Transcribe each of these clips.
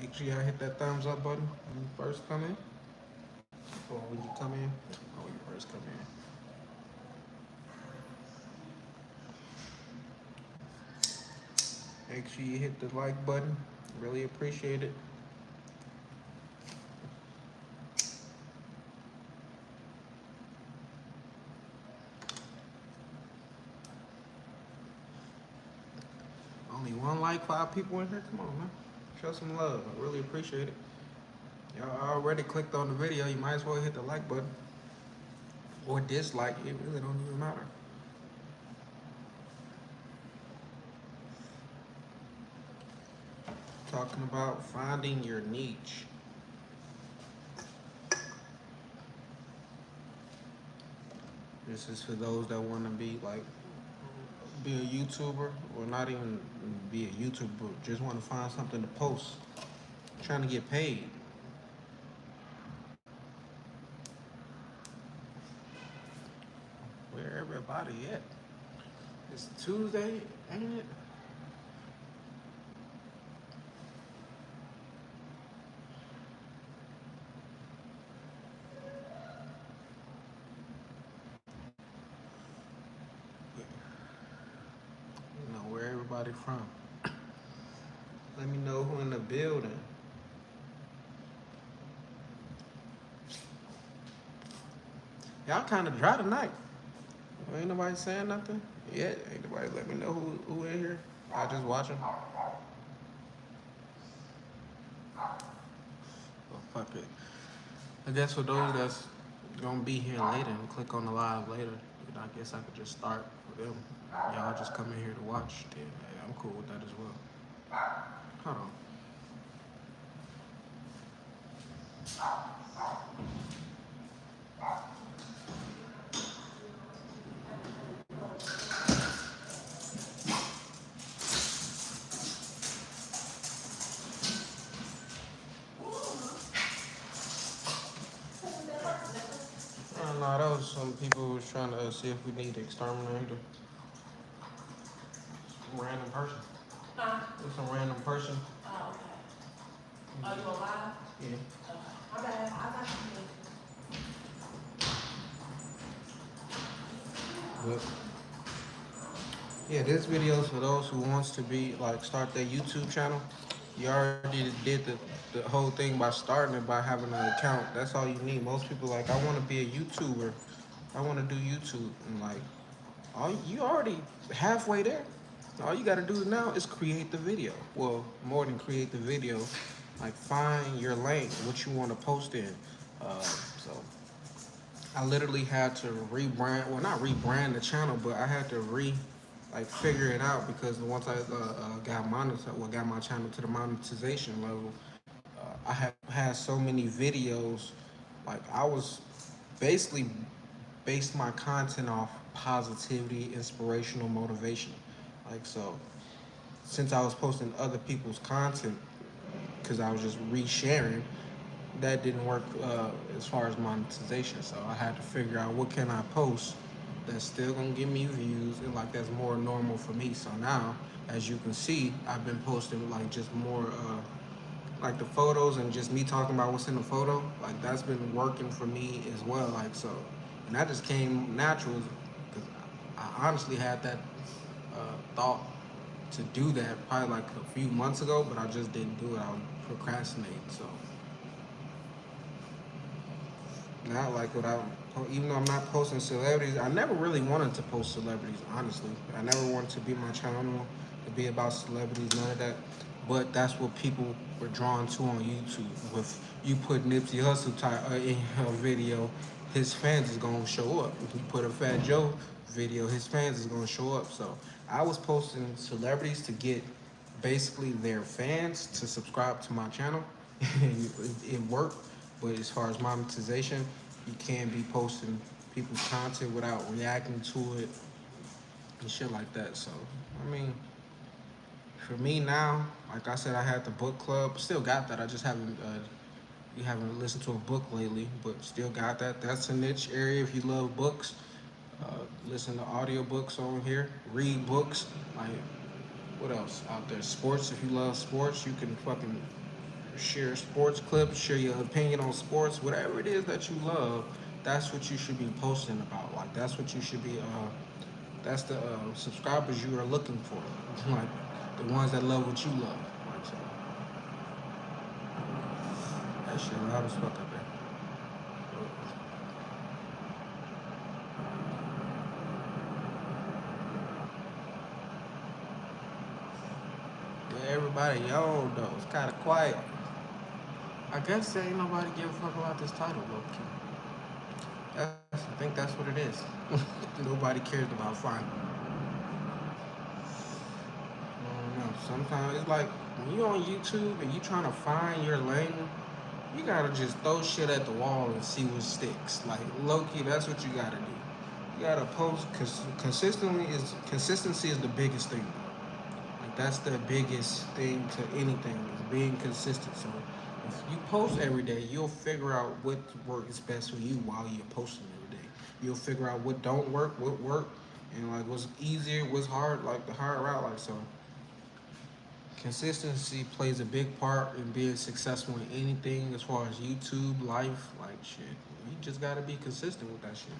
Make sure y'all hit that thumbs up button when you first come in. Or when you come in. Or when you first come in. Make sure you hit the like button. Really appreciate it. Only one like, 5 people in here. Come on, man. Show some love. I really appreciate it. Y'all already clicked on the video. You might as well hit the like button or dislike. It really don't even matter. Talking about finding your niche. This is for those that want to be a YouTuber, or not even be a YouTuber, but just want to find something to post. Trying to get paid. Where everybody at? It's Tuesday, ain't it? You know where everybody from. Let me know who in the building. Y'all kind of dry tonight. Ain't nobody saying nothing yet. Ain't nobody let me know who in here. I just watching. Well, fuck it. I guess for those that's gonna be here later and click on the live later, I guess I could just start for them. Y'all just come in here to watch. Then hey, I'm cool with that as well. Hold on. No, that was some people who was trying to see if we need to exterminate some random person. Huh? It's some random person. Oh, okay. Oh, you on live? Yeah. Okay. My bad. I got you. But yeah, this video is for those who wants to be start their YouTube channel. You already did the whole thing by starting it by having an account. That's all you need. Most people I want to be a YouTuber. I want to do YouTube, and you already halfway there. All you got to do now is create the video. Well, more than create the video, find your lane, what you want to post in. So I literally had to rebrand. Well, not rebrand the channel, but I had to figure it out because once I got my channel to the monetization level, I have had so many videos. I was basically based my content off positivity, inspirational motivation. So, since I was posting other people's content, because I was just resharing, that didn't work as far as monetization. So I had to figure out what can I post that's still gonna give me views and that's more normal for me. So now, as you can see, I've been posting just more the photos and just me talking about what's in the photo. That's been working for me as well. And that just came natural because I honestly had that thought to do that probably a few months ago, but I just didn't do it. I was procrastinating. So now, even though I'm not posting celebrities, I never really wanted to post celebrities. Honestly, I never wanted to be my channel to be about celebrities, none of that. But that's what people were drawn to on YouTube. If you put Nipsey Hussle in a video, his fans is gonna show up. If you put a Fat Joe video, his fans is gonna show up. So I was posting celebrities to get basically their fans to subscribe to my channel. And it worked. But as far as monetization, you can't be posting people's content without reacting to it and shit like that. So, I mean, for me now, like I said, I had the book club. Still got that. I just haven't listened to a book lately, but still got that. That's a niche area if you love books. Listen to audiobooks on here, read books. Like, what else out there? Sports. If you love sports, you can fucking share sports clips, share your opinion on sports, whatever it is that you love. That's what you should be posting about. Like, that's what you should be. That's the subscribers you are looking for. Like, the ones that love what you love. Like, so that shit loud as fuck up there. Yeah, everybody, yo, though, it's kind of quiet. I guess there ain't nobody give a fuck about this title, low key. I think that's what it is. Nobody cares about finding. I don't know. Sometimes it's like when you on YouTube and you trying to find your lane, you gotta just throw shit at the wall and see what sticks. Like low key, that's what you gotta do. You gotta post because consistency is the biggest thing. Like that's the biggest thing to anything is being consistent. So if you post every day, you'll figure out what works best for you while you're posting every day. You'll figure out what don't work, what work, and like what's easier, what's hard, like the hard route. Like so, consistency plays a big part in being successful in anything as far as YouTube, life, like shit. You just gotta be consistent with that shit.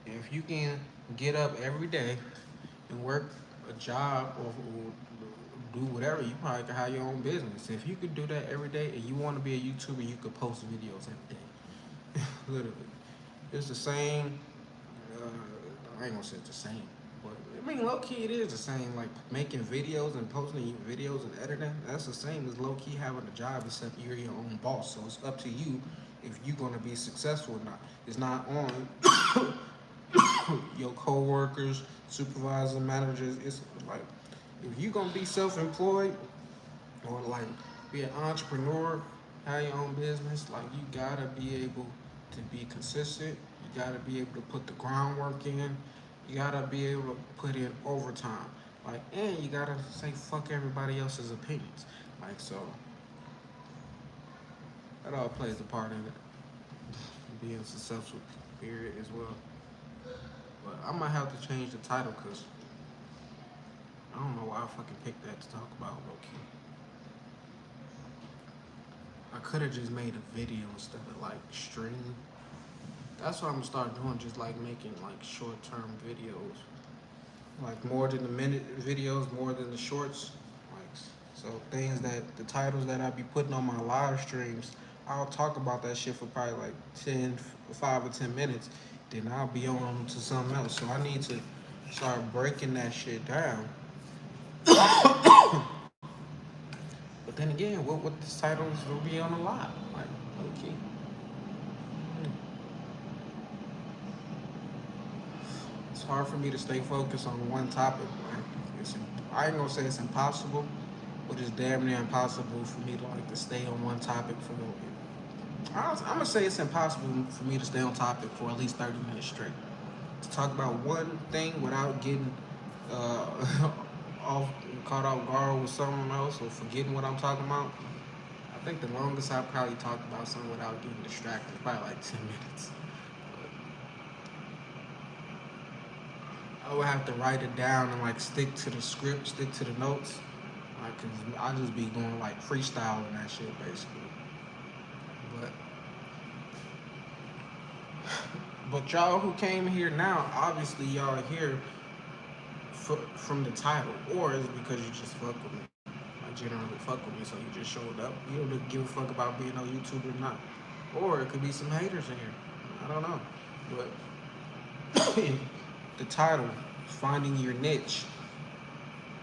If you can get up every day and work a job or do whatever, you probably can have your own business. If you could do that every day and you want to be a YouTuber, you could post videos every day. Literally. It's the same. I ain't gonna say it's the same, but I mean, low key, it is the same. Like making videos and posting videos and editing, that's the same as low key having a job, except you're your own boss. So it's up to you if you're gonna be successful or not. It's not on your coworkers, supervisor, managers. It's like if you're gonna be self-employed or like be an entrepreneur, have your own business, like you gotta be able to be consistent. You gotta be able to put the groundwork in. You gotta be able to put in overtime. Like, and you gotta say fuck everybody else's opinions. Like, so that all plays a part in it. Being successful, period, as well. But I might have to change the title because I don't know why I fucking picked that to talk about low key. I could have just made a video instead of like streaming. That's what I'm gonna start doing, just like making like short term videos. Like more than the minute videos, more than the shorts. Like so things that the titles that I be putting on my live streams, I'll talk about that shit for probably like 10, 5 or 10 minutes. Then I'll be on to something else. So I need to start breaking that shit down. But then again, what the titles will be on a lot? Like okay. It's hard for me to stay focused on one topic. Like, I ain't gonna say it's impossible, but it's damn near impossible for me to like to stay on one topic for. I'm gonna say it's impossible for me to stay on topic for at least 30 minutes straight. To talk about one thing without getting uh, off caught off guard with something else or forgetting what I'm talking about. I think the longest I probably talked about something without getting distracted is probably like 10 minutes. I would have to write it down and like stick to the script, stick to the notes. Like, cause I just be doing like freestyling that shit basically. But but y'all who came here now, obviously y'all here from the title, or is it because you just fuck with me? I generally fuck with me, so you just showed up. You don't give a fuck about being on YouTube or not. Or it could be some haters in here. I don't know. But the title, finding your niche,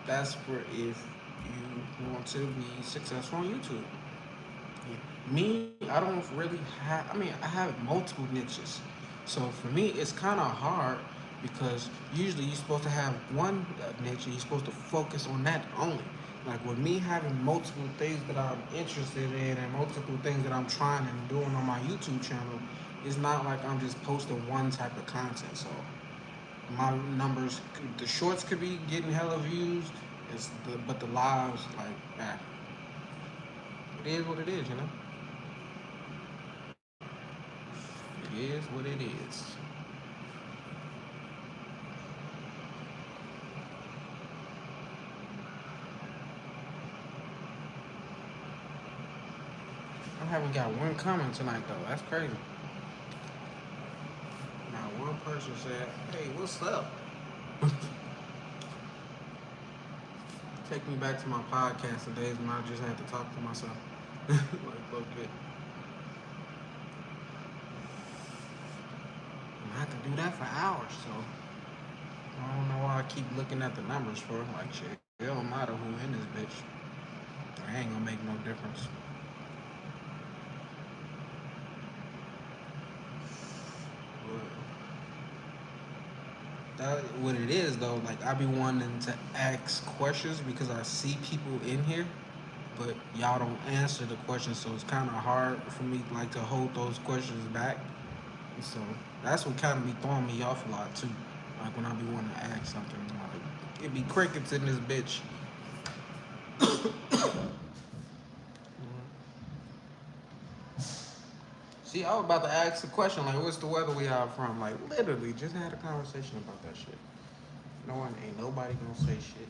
that's for if you want to be successful on YouTube. Me, I don't really have. I mean, I have multiple niches, so for me, it's kind of hard because usually you're supposed to have one niche and you're supposed to focus on that only. Like with me having multiple things that I'm interested in and multiple things that I'm trying and doing on my YouTube channel, it's not like I'm just posting one type of content. So my numbers, the shorts could be getting hella views, but the lives like it is what it is, you know. is what it is. I haven't got one comment tonight though. That's crazy. Not one person said, "Hey, what's up?" Take me back to my podcast days when I just had to talk to myself. Like, okay, I had to do that for hours. So I don't know why I keep looking at the numbers for like shit. It don't matter who in this bitch. It ain't gonna make no difference. That what it is though. Like I be wanting to ask questions because I see people in here, but y'all don't answer the questions, so it's kind of hard for me like to hold those questions back. And so that's what kind of be throwing me off a lot too. Like when I be wanting to ask something, like it be crickets in this bitch. See, I was about to ask the question like, "What's the weather we have from?" Like literally, just had a conversation about that shit. No one, ain't nobody gonna say shit.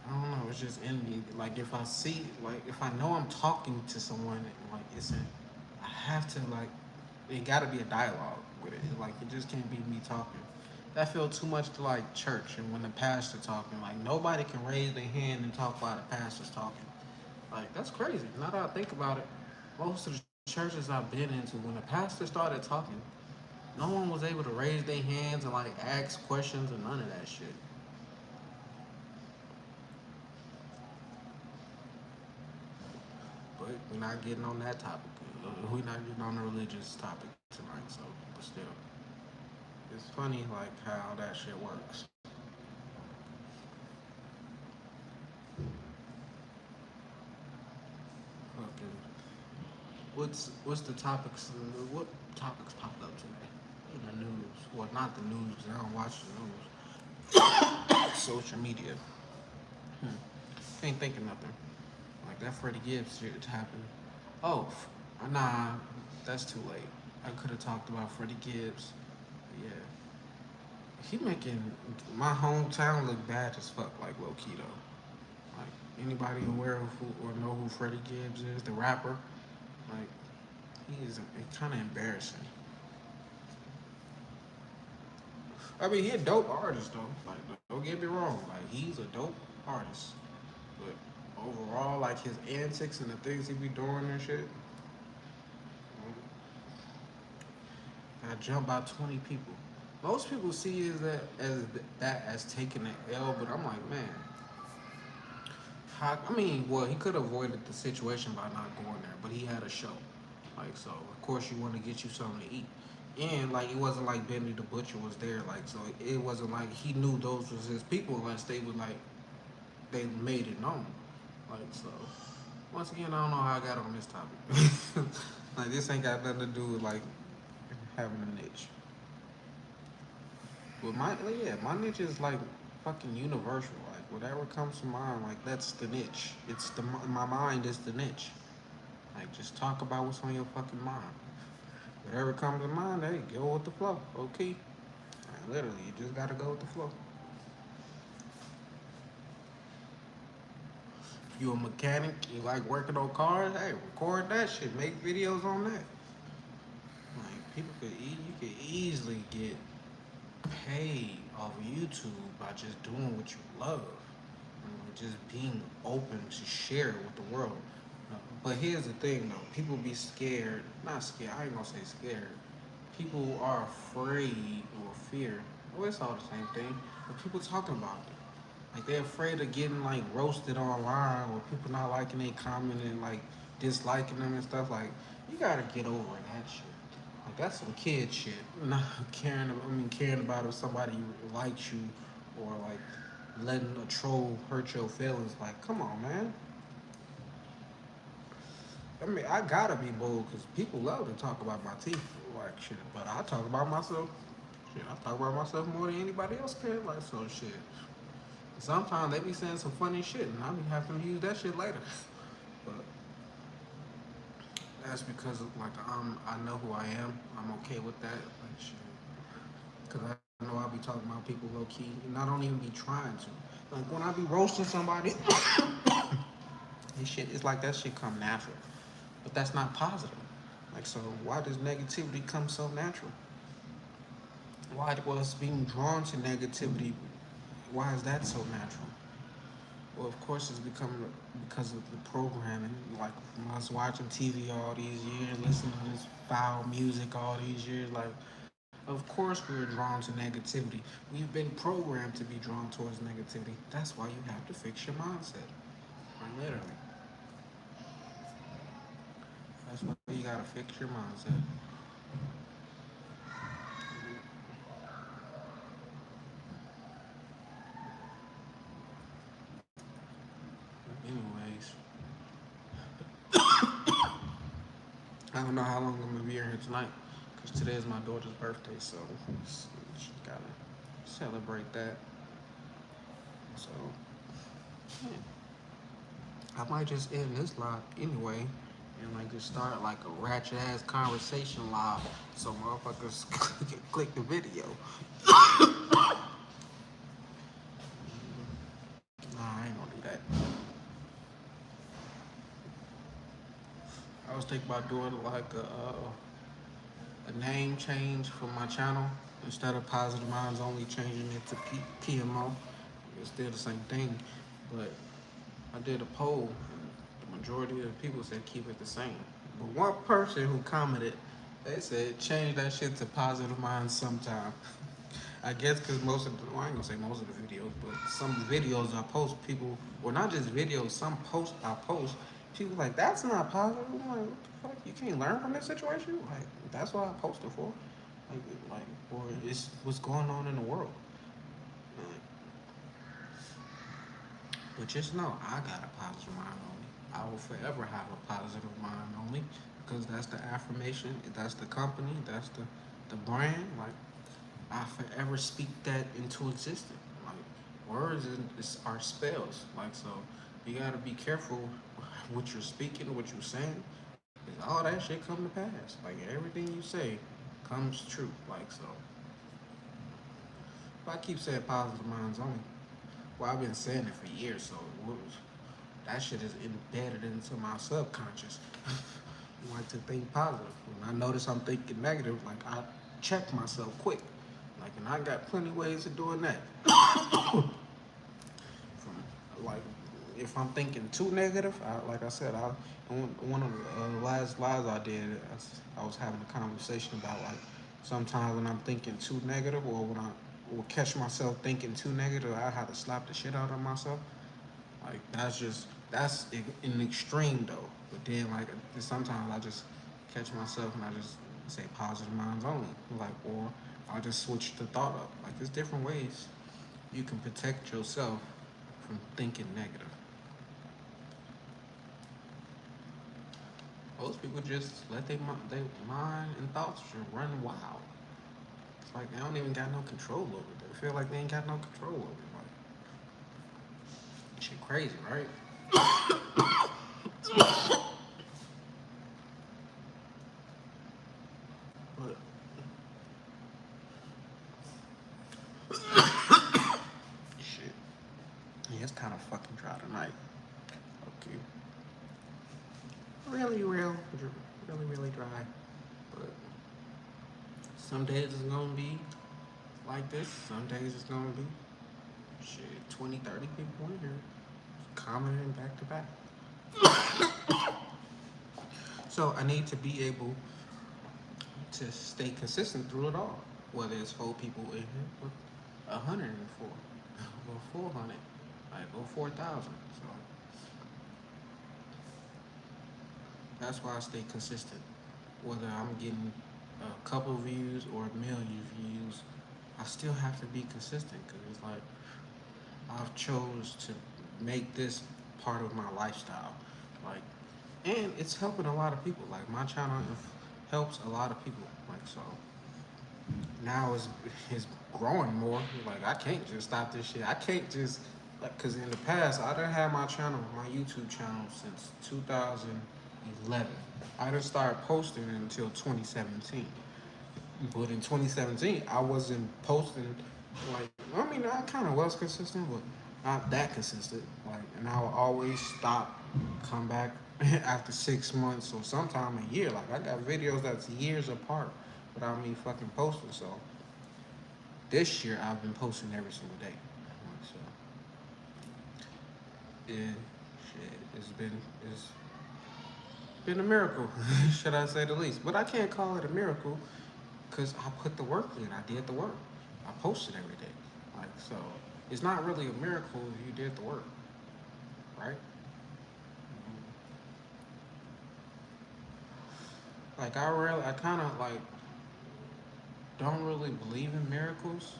I don't know. It's just in me. Like if I see, like if I know I'm talking to someone, like I have to like, it got to be a dialogue with it. Like it just can't be me talking. That feel too much to like church and when the pastor talking. Like nobody can raise their hand and talk while the pastor's talking. Like that's crazy. Now that I think about it, most of the churches I've been into, when the pastor started talking, no one was able to raise their hands and like ask questions and none of that shit. But we're not getting on that topic. We're not getting on the religious topic tonight. So, but still, it's funny like how that shit works. Fucking, what's the topics? What topics popped up today in the news? Well, not the news because I don't watch the news. Social media. Hmm. Can't think of nothing. Like that Freddie Gibbs shit happened. Oh, nah, that's too late. I could have talked about Freddie Gibbs. Yeah, he making my hometown look bad as fuck, like low key though. Like anybody aware of who or know who Freddie Gibbs is, the rapper, like he is kind of embarrassing. I mean, he a dope artist though. Like don't get me wrong, like he's a dope artist, but overall, like his antics and the things he be doing and shit, got jumped by 20 people. Most people see is that as taking an L, but I'm like, man, how, I mean, well, he could have avoided the situation by not going there, but he had a show. Like, so, of course, you want to get you something to eat. And, like, it wasn't like Benny the Butcher was there. Like, so it wasn't like he knew those was his people unless they would, like, they made it known. Like, so, once again, I don't know how I got on this topic. Like, this ain't got nothing to do with, like, having a niche. But like, yeah, my niche is, like, fucking universal. Like, whatever comes to mind, like, that's the niche. It's my mind is the niche. Like, just talk about what's on your fucking mind. Whatever comes to mind, hey, go with the flow. Okay. Like, literally, you just gotta go with the flow. If you a mechanic, you like working on cars, hey, record that shit. Make videos on that. Like, you could easily get paid off YouTube by just doing what you love. Just being open to share it with the world. But here's the thing though, people be scared, not scared, I ain't gonna say scared. People are afraid or fear. Well, it's all the same thing. But people talking about it. Like they're afraid of getting like roasted online or people not liking their comment and like disliking them and stuff. Like you gotta get over that shit. Like that's some kid shit. Not caring about if somebody likes you or like letting a troll hurt your feelings. Like, come on, man. I mean, I gotta be bold because people love to talk about my teeth, like shit. But I talk about myself. Shit, I talk about myself more than anybody else can. Like, so shit. Sometimes they be saying some funny shit, and I be having to use that shit later. But That's because like I know who I am. I'm okay with that. Like shit. Cause I know I be talking about people low key, and I don't even be trying to. Like when I be roasting somebody, and shit, it's like that shit come natural. But that's not positive. Like so, why does negativity come so natural? Why was being drawn to negativity? Why is that so natural? Well, of course, it's become because of the programming. Like from us watching TV all these years, listening to this foul music all these years. Like, of course, we're drawn to negativity. We've been programmed to be drawn towards negativity. That's why you have to fix your mindset. Like, literally, that's why you gotta fix your mindset. Anyways, I don't know how long I'm gonna be here tonight, cause today is my daughter's birthday, so she gotta celebrate that. So yeah. I might just end this live anyway, and like just start like a ratchet ass conversation live, so motherfuckers click the video. Nah, I ain't gonna do that. I was thinking about doing like a name change for my channel instead of Positive Minds Only, changing it to PMO. It's still the same thing, but I did a poll. The majority of the people said keep it the same. But one person who commented, they said change that shit to Positive Minds sometime. I guess because most of the, well, I ain't gonna say most of the videos, but some videos I post, people, or not just videos, some posts I post, people like, that's not positive. I'm like, what the fuck? You can't learn from this situation? Like, that's what I posted for. Like, or it's what's going on in the world. Like, but just know, I got a positive mind only. I will forever have a positive mind only because that's the affirmation, that's the company, that's the brand. Like, I forever speak that into existence. Like are spells. Like so, you gotta be careful what you're speaking, what you're saying, because all that shit come to pass. Like everything you say comes true. Like so, if I keep saying positive minds only, well, I've been saying it for years, so that shit is embedded into my subconscious. I like to think positive. When I notice I'm thinking negative, like I check myself quick. Like, and I got plenty ways of doing that. From like, if I'm thinking too negative, like I said, one of the last lives I did, I was having a conversation about like sometimes when I'm thinking too negative, or when I will catch myself thinking too negative, I have to slap the shit out of myself. Like that's in extreme though. But then like sometimes I just catch myself and I just say positive minds only. Like or I just switch the thought up. Like there's different ways you can protect yourself from thinking negative. Most people just let their mind and thoughts just run wild. It's like they don't even got no control over it. They feel like they ain't got no control over it. Like shit crazy, right? But shit. Yeah, it's kind of fucking dry tonight. Okay. Really dry. But some days it's gonna be like this. Some days it's gonna be shit 20, 30 people in here commenting back to back. So I need to be able to stay consistent through it all. Whether it's 4 people in here or 104 or 400, like or 4,000. So that's why I stay consistent. Whether I'm getting a couple views or a million views, I still have to be consistent because it's like I've chose to make this part of my lifestyle. Like, and it's helping a lot of people. Like my channel helps a lot of people. Like so, now it's growing more. Like I can't just stop this shit. I can't just like because in the past I done had my channel, my YouTube channel since 2000. 11. I didn't start posting until 2017. But in 2017, I wasn't posting like I mean I kind of was consistent, but not that consistent. Like, and I would always stop, come back after 6 months or sometime a year. Like I got videos that's years apart without me fucking posting. So this year I've been posting every single day. So yeah, shit, it's been a miracle, should I say the least. But I can't call it a miracle because I put the work in. I did the work. I posted every day. Like so, it's not really a miracle if you did the work, right? Like I kind of like don't really believe in miracles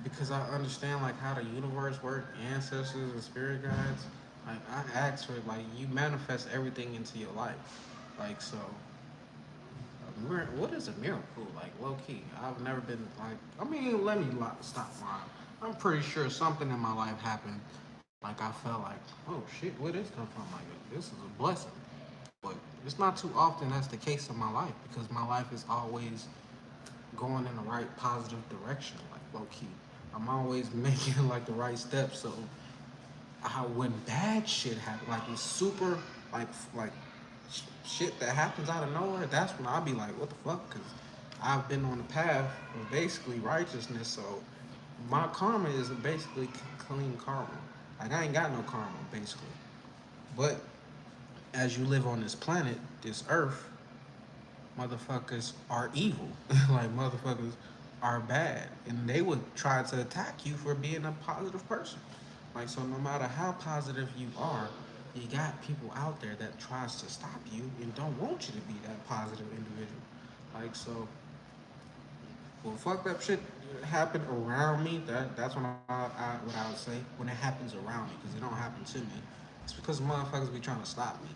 because I understand like how the universe works, ancestors and spirit guides. Like I ask for like you manifest everything into your life. Like so, what is a miracle? Like low key, I've never been like. I mean, let me stop lying. I'm pretty sure something in my life happened. Like I felt like, oh shit, where this come from? Like this is a blessing. But it's not too often that's the case in my life because my life is always going in the right positive direction. Like low key, I'm always making like the right steps. So when bad shit happens, like it's super like like shit that happens out of nowhere, that's when I'll be like, what the fuck? Because I've been on the path of basically righteousness, so my karma is basically clean karma. Like I ain't got no karma, basically. But as you live on this planet, this earth, motherfuckers are evil. Like motherfuckers are bad, and they would try to attack you for being a positive person. Like so, no matter how positive you are, you got people out there that tries to stop you and don't want you to be that positive individual. Like so, well, fucked up shit happen around me. That's when what I would say when it happens around me because it don't happen to me. It's because motherfuckers be trying to stop me,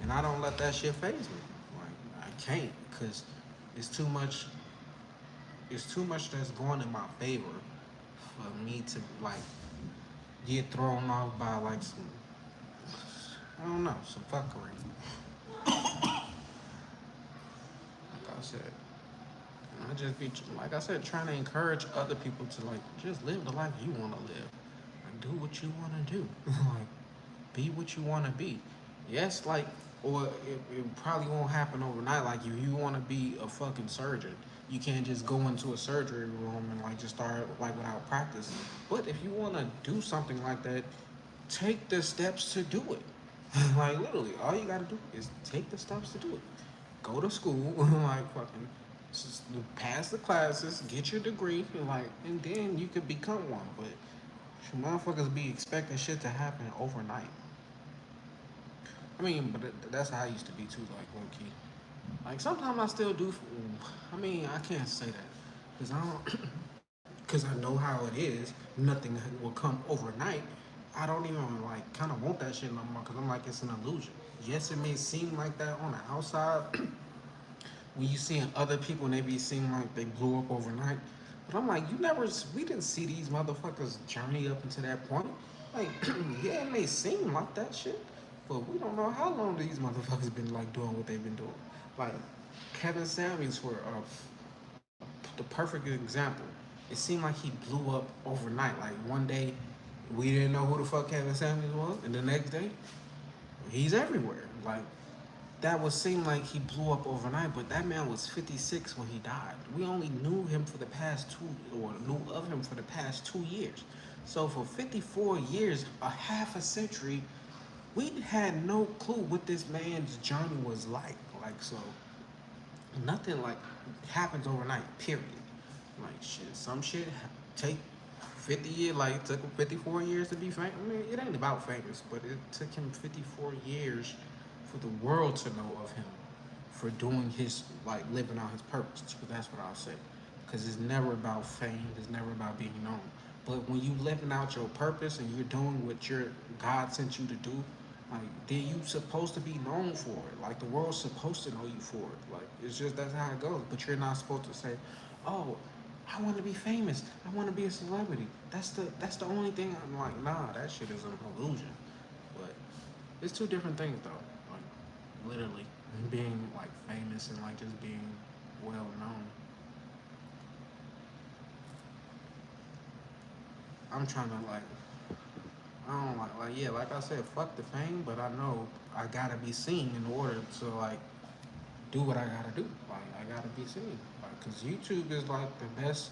and I don't let that shit phase me. Like I can't because it's too much. It's too much that's going in my favor for me to like get thrown off by like some I don't know some fuckery. Like I said, and I just be like I said, trying to encourage other people to like just live the life you want to live. Like do what you want to do. Like be what you want to be. Yes, like, or it probably won't happen overnight. Like, if you want to be a fucking surgeon, you can't just go into a surgery room and like just start like without practice. But if you want to do something like that, take the steps to do it. Like literally, all you gotta do is take the steps to do it. Go to school, like fucking, just pass the classes, get your degree, like, and then you could become one. But motherfuckers be expecting shit to happen overnight. I mean, but that's how I used to be too, like low key. Like sometimes I still do. I mean, I can't say that because I don't, because I know how it is. Nothing will come overnight. I don't even like kind of want that shit no more because I'm like it's an illusion. Yes, it may seem like that on the outside when you seeing other people and they be seeming like they blew up overnight. But I'm like, you never, we didn't see these motherfuckers journey up into that point. Like, yeah, it may seem like that shit, but we don't know how long these motherfuckers been like doing what they've been doing. Like, Kevin Samuels for the perfect example. It seemed like he blew up overnight. Like one day, we didn't know who the fuck Kevin Samuels was, and the next day, he's everywhere. Like that would seem like he blew up overnight, but that man was 56 when he died. We only knew him for the past or knew of him for the past 2 years. So for 54 years, a half a century, we had no clue what this man's journey was like. Like so, nothing like happens overnight. Period. Like shit, some shit take 50 years. Like it took him 54 years to be famous. I mean, it ain't about famous, but it took him 54 years for the world to know of him for doing his like living out his purpose. Because that's what I'll say. Because it's never about fame. It's never about being known. But when you living out your purpose and you're doing what your God sent you to do, like then you supposed to be known for it. Like the world's supposed to know you for it. Like it's just that's how it goes. But you're not supposed to say, "Oh, I want to be famous. I want to be a celebrity." That's the only thing. I'm like, nah, that shit is an illusion. But it's two different things though. literally being like famous and like just being well known. I'm trying to like I don't like yeah, like I said, fuck the fame, but I know I gotta be seen in order to like do what I gotta do. Like I gotta be seen. Like, cause YouTube is like the best.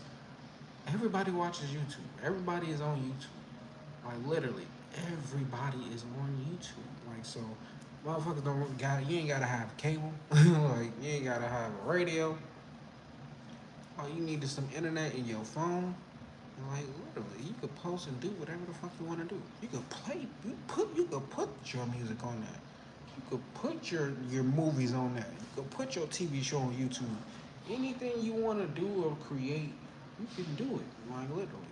Everybody watches YouTube. Everybody is on YouTube. Like literally, everybody is on YouTube. Like so, motherfuckers don't got. You ain't gotta have cable. Like you ain't gotta have a radio. All you need is some internet in your phone. And like literally, you could post and do whatever the fuck you want to do. You could play. You could put your music on that. You could put your movies on that. You could put your TV show on YouTube. Anything you want to do or create, you can do it. Like literally,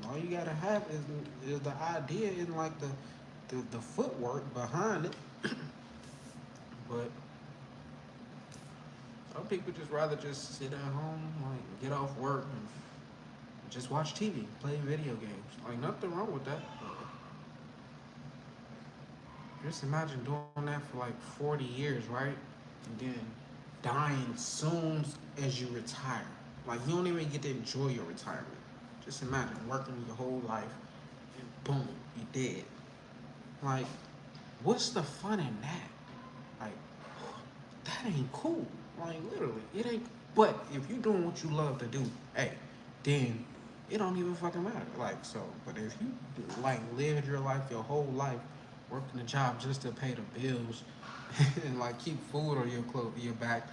all you gotta have is the idea and like the footwork behind it. But some people just rather just sit at home, like get off work and just watch TV, play video games. Like nothing wrong with that. Just imagine doing that for like 40 years, right? And then dying soon as you retire. Like you don't even get to enjoy your retirement. Just imagine working your whole life and boom, you dead. Like, what's the fun in that? Like, that ain't cool. Like literally, it ain't. But if you doing what you love to do, hey, then it don't even fucking matter. Like so, but if you like lived your life, your whole life, working a job just to pay the bills, and like keep food on your clothes, your back,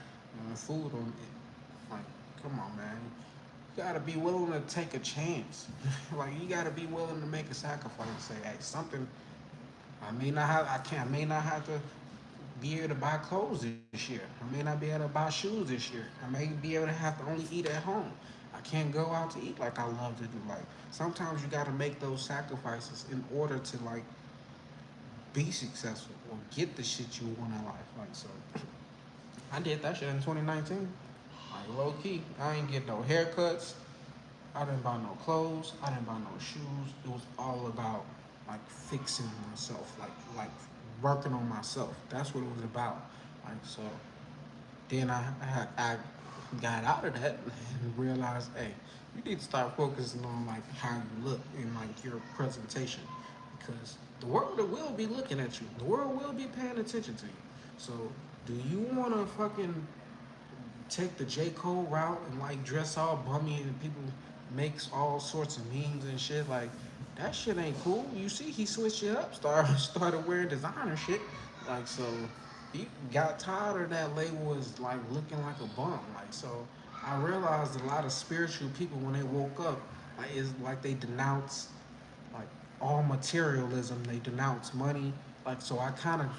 and food on it, like, come on, man. You gotta be willing to take a chance. Like you gotta be willing to make a sacrifice. Say, hey, something. I may not have. I can't. I may not have to be able to buy clothes this year. I may not be able to buy shoes this year. I may be able to have to only eat at home. I can't go out to eat like I love to do. Like sometimes you got to make those sacrifices in order to like be successful or get the shit you want in life. Like so, I did that shit in 2019. Like low key, I ain't get no haircuts. I didn't buy no clothes. I didn't buy no shoes. It was all about like fixing myself, like working on myself. That's what it was about. Like so, then I got out of that and realized, hey, you need to start focusing on like how you look and like your presentation, because the world will be looking at you. The world will be paying attention to you. So, do you want to fucking take the J. Cole route and like dress all bummy and people makes all sorts of memes and shit? Like that shit ain't cool. You see, he switched it up, started wearing designer shit. Like so, he got tired of that label was like looking like a bum. Like so, I realized a lot of spiritual people when they woke up, like is like they denounce like all materialism. They denounce money. Like so, I kind of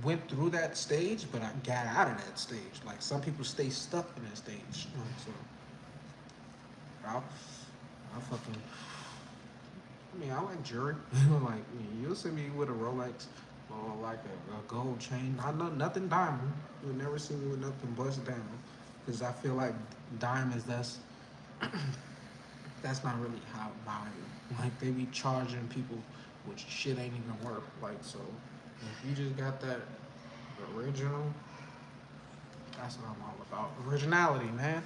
went through that stage, but I got out of that stage. Like some people stay stuck in that stage. So I fucking. I mean, I like jewelry. Like you'll see me with a Rolex or like a gold chain. I know nothing diamond. You'll never see me with nothing but diamond, because I feel like diamonds. That's not really how value. Like they be charging people, which shit ain't even worth. Like so, if you just got that original, that's what I'm all about. Originality, man.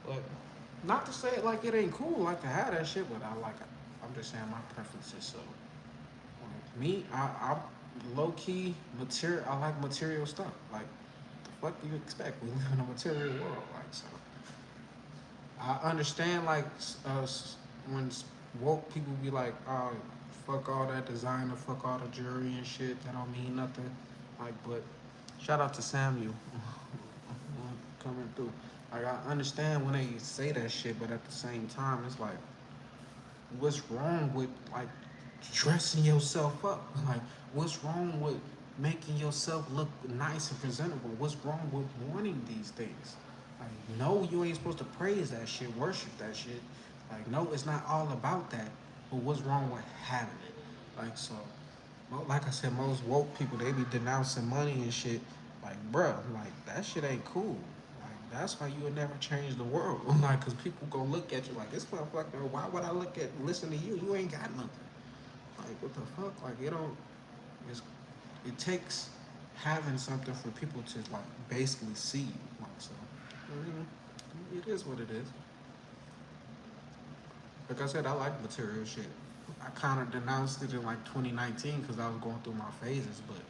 But not to say it like it ain't cool, like to have that shit, but I like it. I'm just saying my preferences. So me, I low key material. I like material stuff. Like the fuck do you expect? We live in a material world. Like so, I understand like when woke people be like, oh, fuck all that designer, fuck all the jewelry and shit. That don't mean nothing. Like, but shout out to Samuel coming through. Like I understand when they say that shit, but at the same time, it's like, what's wrong with like dressing yourself up? Like, what's wrong with making yourself look nice and presentable? What's wrong with wanting these things? Like, no, you ain't supposed to praise that shit, worship that shit. Like, no, it's not all about that. But what's wrong with having it? Like, so, like I said, most woke people they be denouncing money and shit. Like, bruh, like that shit ain't cool. Like, that's why you would never change the world. Like, cause people go look at you like this motherfucker. Why would I listen to you? You ain't got nothing. Like, what the fuck? Like, you don't. It's it takes having something for people to like basically see you. Like so, you know, it is what it is. Like I said, I like material shit. I kind of denounced it in like 2019 because I was going through my phases, but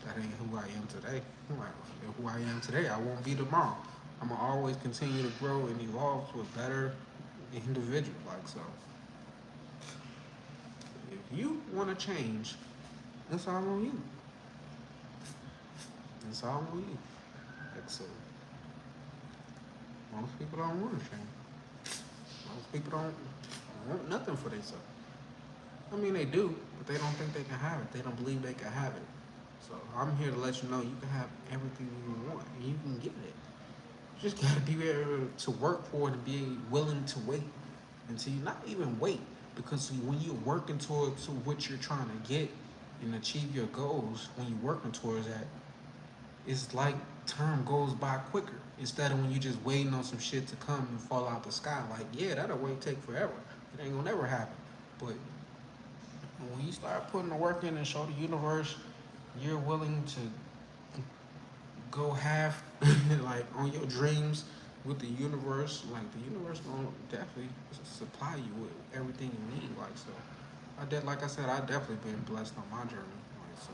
that ain't who I am today. Who I am today, I won't be tomorrow. I'm gonna always continue to grow and evolve to a better individual. Like so, if you want to change, that's all on you. That's all on you. Like so, most people don't want to change. Most people don't want nothing for themselves. I mean, they do, but they don't think they can have it. They don't believe they can have it. So I'm here to let you know you can have everything you want, and you can get it. You just gotta be able to work for it and be willing to wait until you not even wait, because when you're working towards to what you're trying to get and achieve your goals, when you're working towards that, it's like time goes by quicker instead of when you just waiting on some shit to come and fall out the sky. Like, yeah, that'll wait take forever. It ain't gonna never happen. But when you start putting the work in and show the universe you're willing to go half like on your dreams with the universe, like the universe gonna definitely supply you with everything you need. Like so, like I said, I definitely been blessed on my journey. Like so,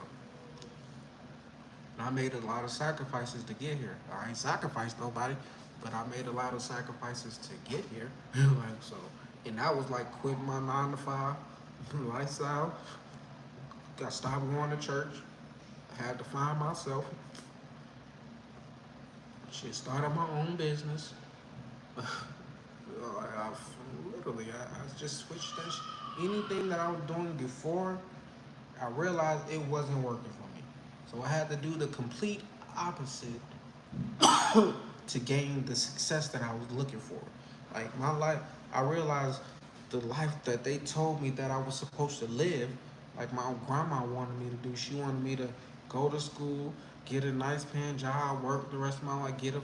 and I made a lot of sacrifices to get here. I ain't sacrificed nobody, but I made a lot of sacrifices to get here. Like so, and that was like quitting my 9 to 5 lifestyle. Got stopped going to church. I had to find myself. Shit, started my own business. I just switched that. Anything that I was doing before, I realized it wasn't working for me. So I had to do the complete opposite to gain the success that I was looking for. Like my life, I realized the life that they told me that I was supposed to live, like my grandma wanted me to do. She wanted me to go to school, get a nice paying job, work the rest of my life, get a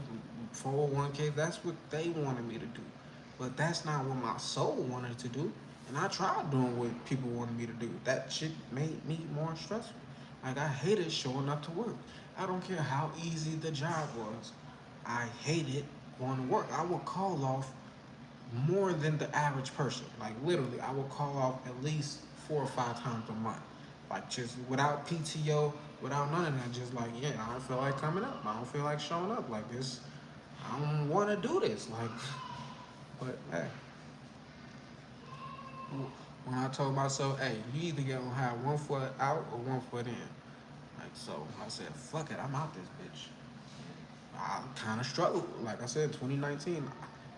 401k. That's what they wanted me to do. But that's not what my soul wanted to do. And I tried doing what people wanted me to do. That shit made me more stressful. Like I hated showing up to work. I don't care how easy the job was. I hated going to work. I would call off more than the average person. Like literally, I would call off at least 4 or 5 times a month. Like just without PTO, without none of that. Just like, yeah, I don't feel like coming up. I don't feel like showing up. Like this, I don't want to do this. Like, but hey, when I told myself, hey, you either gonna have 1 foot out or 1 foot in. Like so, I said, fuck it, I'm out this bitch. I kind of struggled. Like I said, 2019.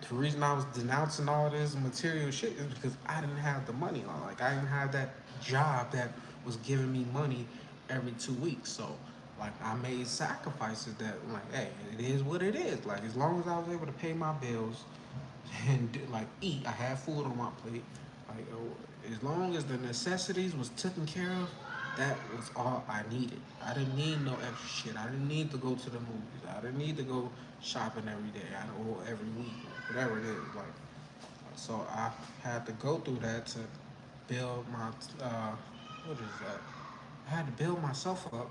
The reason I was denouncing all this material shit is because I didn't have the money. Like I didn't have that job that was giving me money every 2 weeks. So like I made sacrifices that like, hey, it is what it is. Like as long as I was able to pay my bills and like eat, I had food on my plate. Like as long as the necessities was taken care of, that was all I needed. I didn't need no extra shit. I didn't need to go to the movies. I didn't need to go shopping every day or every week, whatever it is. Like, so I had to go through that to build my what is that? I had to build myself up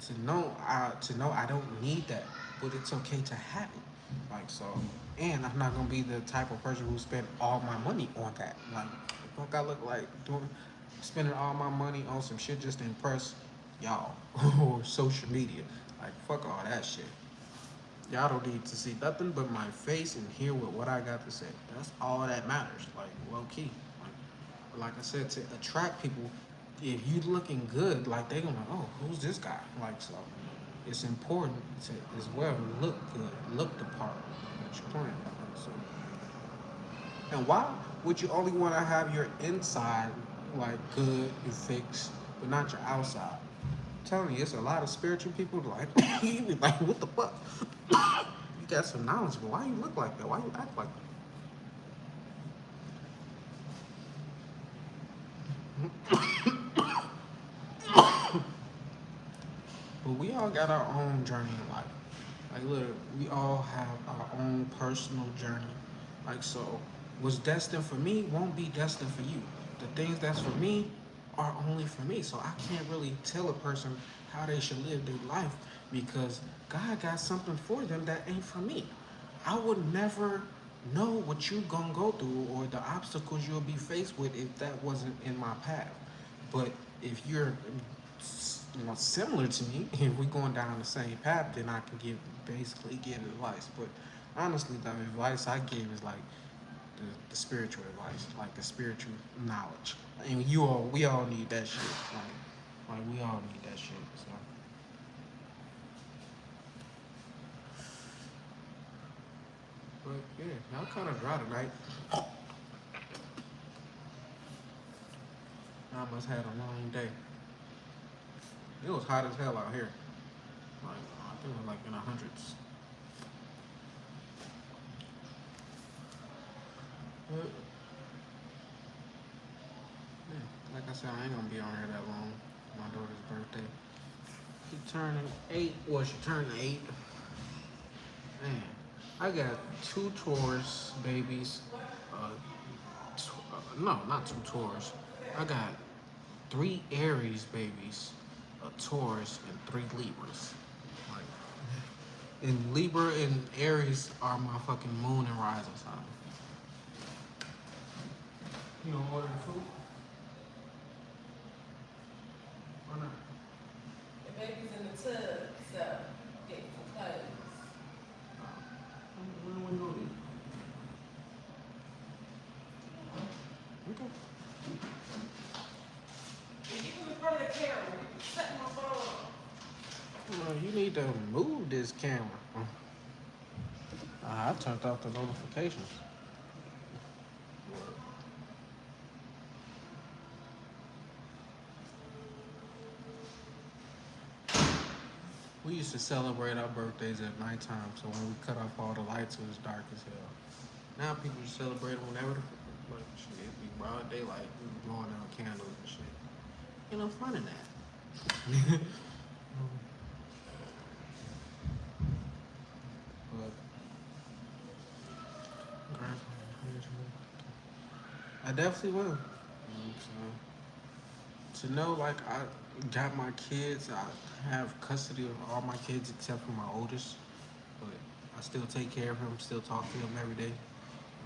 to know I don't need that, but it's okay to have it. Like so, and I'm not gonna be the type of person who spend all my money on that. Like, the fuck I look like doing spending all my money on some shit just to impress y'all or social media. Like fuck all that shit. Y'all don't need to see nothing but my face and hear what I got to say. That's all that matters. Like low key. Like I said, to attract people, if you looking good, like they gonna, oh, who's this guy? Like so, it's important to as well look good, look the part that you're playing. So, and why would you only want to have your inside like good and fixed, but not your outside? I'm telling you, it's a lot of spiritual people like you be like, what the fuck? You got some knowledge, but why you look like that? Why you act like that? But we all got our own journey in life. Like literally, we all have our own personal journey. Like so, what's destined for me won't be destined for you. The things that's for me are only for me. So I can't really tell a person how they should live their life because God got something for them that ain't for me. I would never know what you gonna go through or the obstacles you'll be faced with if that wasn't in my path. But if you're similar to me, if we're going down the same path, then I can basically give advice. But honestly, the advice I give is like the spiritual advice, like the spiritual knowledge. And we all need that shit. Like we all need that shit. So, but yeah, y'all kind of dry tonight. I must have had a long day. It was hot as hell out here. Like I think it was like in the hundreds. But yeah, like I said, I ain't gonna be on here that long. My daughter's birthday. She turning 8. Well, she turned 8. Man, I got two Taurus babies. No, not two Taurus. I got three Aries babies, a Taurus, and three Libras. Like, and Libra and Aries are my fucking moon and rising sign. You don't order the food? Why not? The baby's in the tub, so getting some clothes. When we gonna eat? Okay. If you can in front of the camera, you set my phone. Well, you need to move this camera. I turned off the notifications. We used to celebrate our birthdays at nighttime, so when we cut off all the lights, it was dark as hell. Now people just celebrate them whenever like shit, it be broad daylight, we be blowing out candles and shit. Ain't no fun in that. But I definitely will. So, to know like I got my kids, I have custody of all my kids except for my oldest, but I still take care of him, still talk to him every day.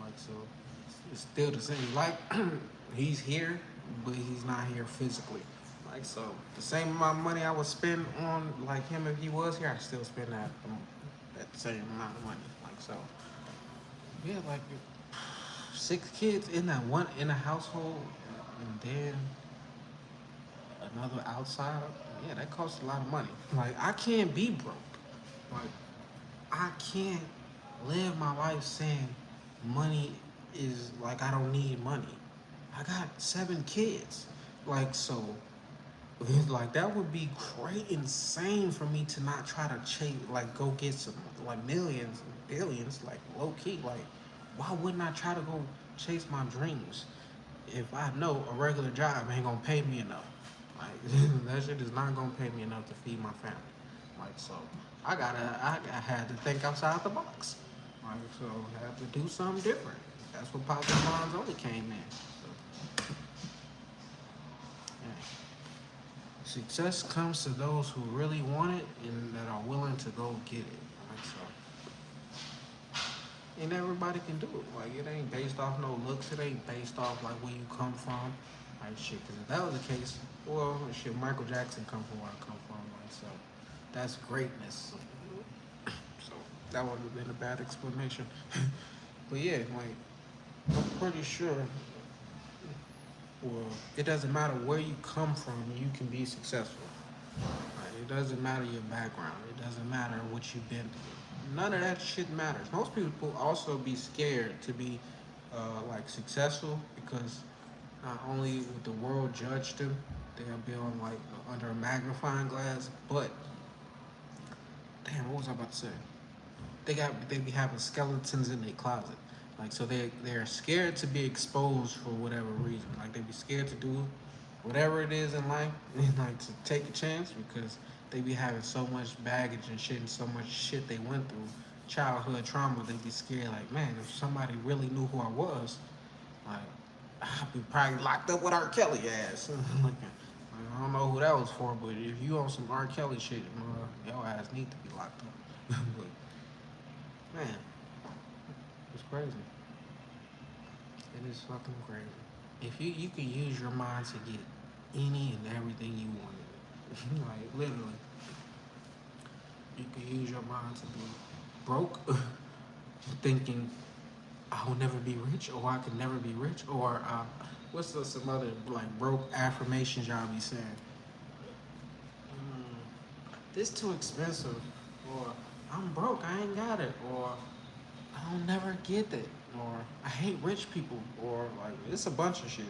Like so, it's still the same. Like he's here, but he's not here physically. Like so, the same amount of money I would spend on like him if he was here, I still spend that same amount of money. Like so, yeah, like 6 kids in that one in a household, and then another outside. Yeah, that costs a lot of money. Like I can't be broke. Like I can't live my life saying money is like I don't need money. I got 7 kids. Like so like that would be great insane for me to not try to chase like go get some like millions and billions like low key like why wouldn't I try to go chase my dreams if I know a regular job ain't gonna pay me enough like that shit is not gonna pay me enough to feed my family like so I had to think outside the box like so I had to do something different that's what Positive Minds only came in so, yeah. Success comes to those who really want it and that are willing to go get it. Like so. And everybody can do it. Like it ain't based off no looks. It ain't based off like where you come from. Like shit. Cause if that was the case, well, shit, Michael Jackson come from where I come from. Like so, that's greatness. So that would have been a bad explanation. But yeah, like I'm pretty sure well, it doesn't matter where you come from, you can be successful. Right? It doesn't matter your background. It doesn't matter what you've been through. None of that shit matters. Most people also be scared to be like successful because not only would the world judge them, they'll be on like under a magnifying glass. But damn, what was I about to say? They be having skeletons in their closet. Like so they're scared to be exposed for whatever reason. Like they be scared to do whatever it is in life and like to take a chance because they be having so much baggage and shit and so much shit they went through. Childhood trauma, they be scared like, man, if somebody really knew who I was, like I'd be probably locked up with R. Kelly ass. Like, I don't know who that was for, but if you on some R. Kelly shit, your ass need to be locked up. But man, it's crazy. It is fucking crazy. If you could use your mind to get any and everything you wanted, like literally, you could use your mind to be broke, thinking I will never be rich, or I could never be rich, or some other like broke affirmations y'all be saying? This too expensive, or I'm broke, I ain't got it, or I'll never get it, or I hate rich people, or like it's a bunch of shit.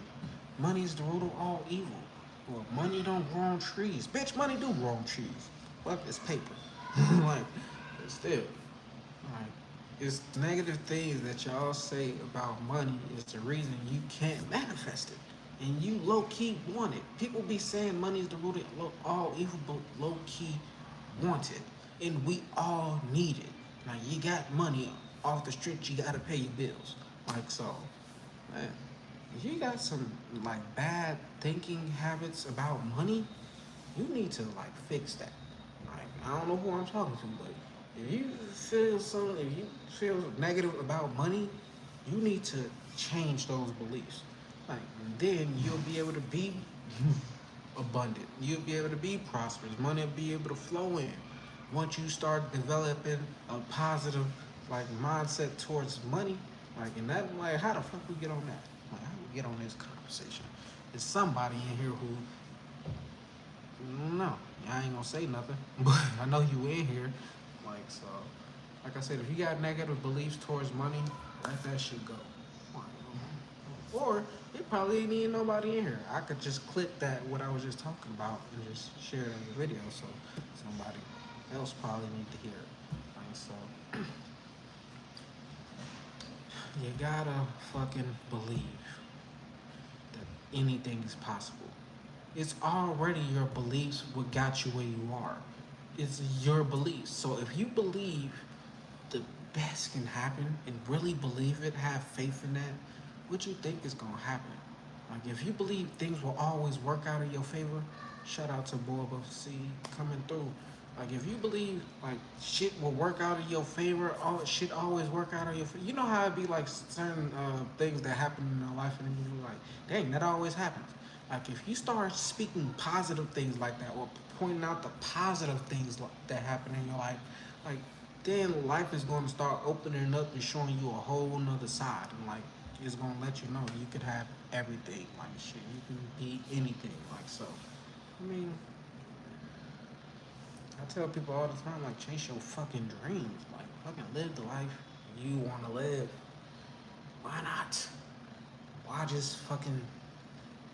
Money's the root of all evil. Or money don't grow on trees. Bitch, money do grow on trees. Fuck, it's paper. Like, but still, like, it's negative things that y'all say about money is the reason you can't manifest it. And you low key want it. People be saying money is the root of all evil, but low key want it. And we all need it. Now, you got money off the street, you gotta pay your bills. Like, so, man, if you got some, like, bad thinking habits about money, you need to, like, fix that. Like, I don't know who I'm talking to, but if you if you feel negative about money, you need to change those beliefs. Like, then you'll be able to be abundant. You'll be able to be prosperous. Money will be able to flow in. Once you start developing a positive, like, mindset towards money, like, and that, like, how the fuck we get on that? Like, how we get on this conversation? There's somebody in here who, no, I ain't gonna say nothing, but I know you in here. Like, so, like I said, if you got negative beliefs towards money, let that shit go. Or it probably ain't even nobody in here. I could just clip that what I was just talking about and just share it in the video, so somebody else probably need to hear it. Like, so you gotta fucking believe that anything is possible. It's already your beliefs what got you where you are. It's your beliefs. So if you believe the best can happen and really believe it, have faith in that, what you think is gonna happen? Like, if you believe things will always work out in your favor, shout out to Boba C coming through. Like, if you believe like shit will work out in your favor, all shit always work out in your favor. You know how it be like certain things that happen in your life, and you're like, dang, that always happens. Like, if you start speaking positive things like that, or pointing out the positive things that happen in your life, like, then life is going to start opening up and showing you a whole nother side, and like, it's going to let you know you could have everything. Like, shit, you can be anything. Like, so, I mean, I tell people all the time, like, chase your fucking dreams. Like, fucking live the life you want to live. Why not? Why just fucking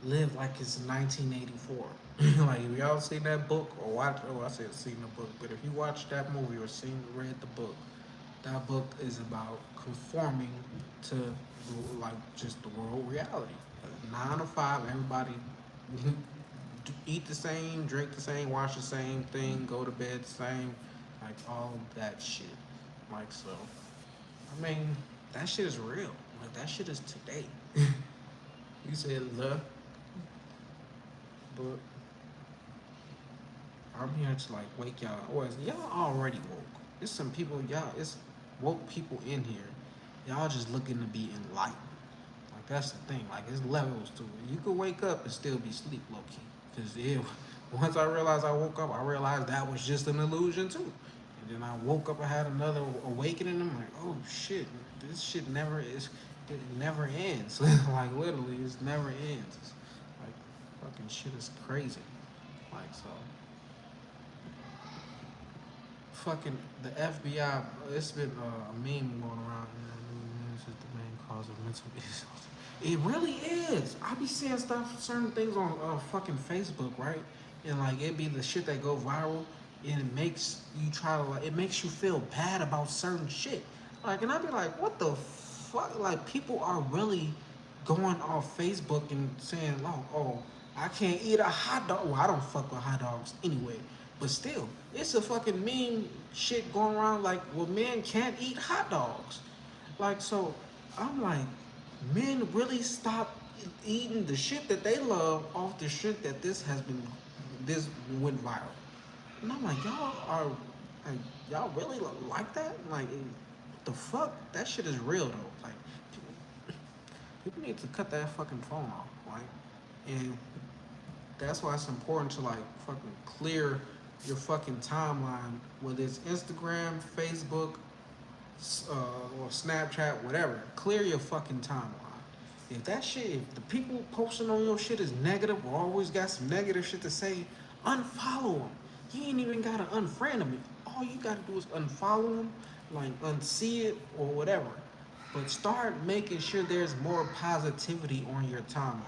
live like it's 1984? Like, if y'all seen that book or watch, oh, I said seen the book, but if you watch that movie or read the book, that book is about conforming to, like, just the world reality. 9 to 5, everybody eat the same, drink the same, watch the same thing, go to bed the same, like all that shit. Like, so, I mean, that shit is real. Like, that shit is today. You said the, but I'm here to like wake y'all. Or y'all already woke. There's some people, it's woke people in here. Y'all just looking to be enlightened. Like, that's the thing. Like, there's levels to it. You could wake up and still be sleep low key. Cause once I realized I woke up, I realized that was just an illusion too. And then I woke up, I had another awakening. I'm like, oh shit, this shit it never ends. Like, literally, it never ends. It's like, fucking shit is crazy. Like, so, fucking the FBI. It's been a meme going around. This is the main cause of mental issues. It really is. I be seeing certain things on fucking Facebook, right? And like, it be the shit that go viral, and it makes you try to like, it makes you feel bad about certain shit. Like, and I be like, what the fuck? Like, people are really going off Facebook and saying, oh, I can't eat a hot dog. Well, I don't fuck with hot dogs anyway. But still, it's a fucking meme shit going around like, well, men can't eat hot dogs. Like, so I'm like, men really stop eating the shit that they love off the shit that this went viral. And I'm like, y'all are, like, y'all really like that? Like, the fuck? That shit is real though. Like, people need to cut that fucking phone off. Like, and that's why it's important to like fucking clear your fucking timeline, whether it's Instagram, Facebook, or Snapchat, whatever. Clear your fucking timeline. If that shit, if the people posting on your shit is negative or always got some negative shit to say, unfollow them. You ain't even gotta unfriend them. All you gotta do is unfollow them, like unsee it or whatever. But start making sure there's more positivity on your timeline.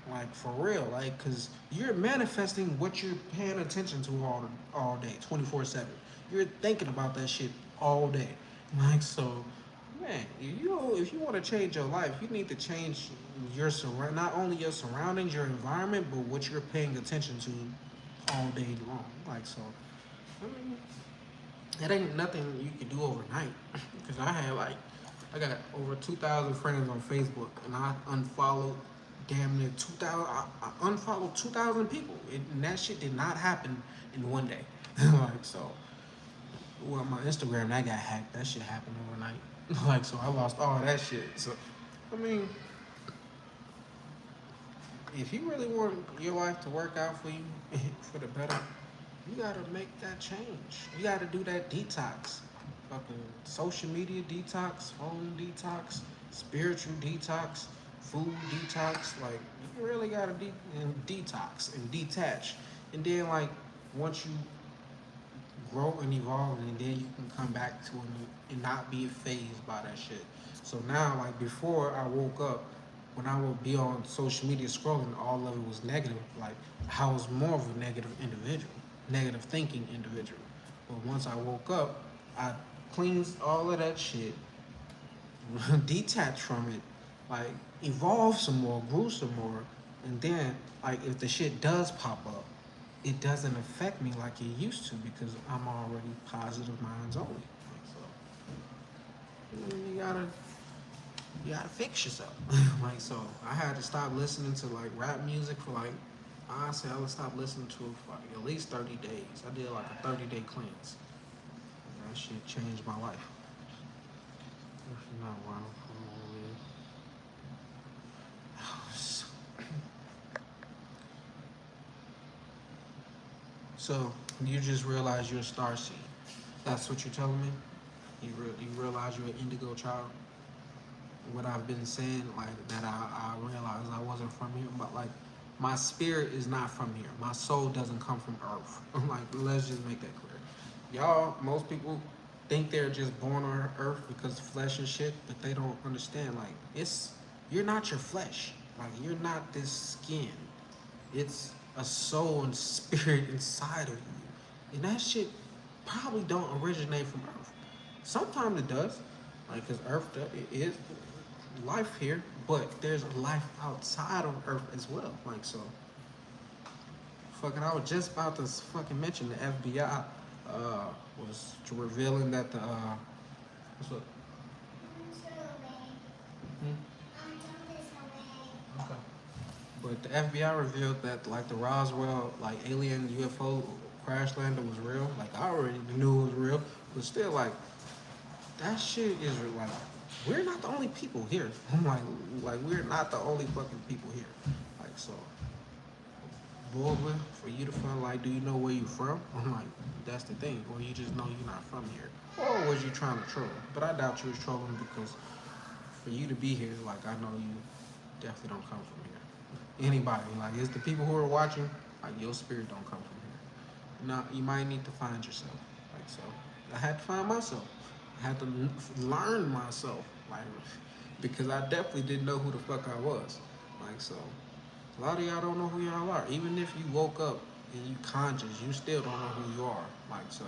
Like for real, like, cause you're manifesting what you're paying attention to all day, 24/7. You're thinking about that shit all day. Like so, man, if you want to change your life, you need to change your not only your surroundings, your environment, but what you're paying attention to all day long. Like so, I mean, it ain't nothing you can do overnight. Cause I got over 2,000 friends on Facebook, and I unfollowed damn near 2,000. I unfollowed 2,000 people, and that shit did not happen in one day. Like so, well, my Instagram that got hacked. That shit happened overnight. Like so, I lost all that shit. So, I mean, if you really want your life to work out for you for the better, you gotta make that change. You gotta do that detox. Fucking social media detox, phone detox, spiritual detox, food detox. Like you really gotta detox and detach. And then like once you grow and evolve, and then you can come back to it and not be phased by that shit. So now, like before I woke up, when I would be on social media scrolling, all of it was negative. Like I was more of a negative individual, negative thinking individual. But once I woke up, I cleansed all of that shit, detached from it, like evolved some more, grew some more, and then like if the shit does pop up, it doesn't affect me like it used to because I'm already positive minds only. So you gotta fix yourself. Like so, I had to stop listening to like rap music for like honestly, I would stop listening to it for like at least 30 days. I did like a 30-day cleanse. That shit changed my life. If you're not wild, so you just realize you're a star seed. That's what you're telling me. You realize you're an indigo child. What I've been saying, like that I realized I wasn't from here, but like my spirit is not from here. My soul doesn't come from Earth. Like let's just make that clear. Y'all, most people think they're just born on Earth because of flesh and shit, but they don't understand. Like it's you're not your flesh. Like you're not this skin. It's a soul and spirit inside of you, and that shit probably don't originate from Earth. Sometimes it does, like because Earth it is life here, but there's life outside of Earth as well. Like so, fucking, I was just about to fucking mention the FBI was revealing that the what's up? Hmm? Okay. But the FBI revealed that like the Roswell like alien UFO crash lander was real. Like I already knew it was real, but still like that shit is like we're not the only people here. I'm like we're not the only fucking people here. Like so, boy, for you to feel like, do you know where you from? I'm like, that's the thing. Or you just know you're not from here. Or was you trying to troll? But I doubt you was trolling because for you to be here, like I know you definitely don't come from here. Anybody, like it's the people who are watching, like your spirit don't come from here. Now you might need to find yourself. Like so, I had to find myself. I had to learn myself, like because I definitely didn't know who the fuck I was. Like so, a lot of y'all don't know who y'all are. Even if you woke up and you conscious, you still don't know who you are. Like so,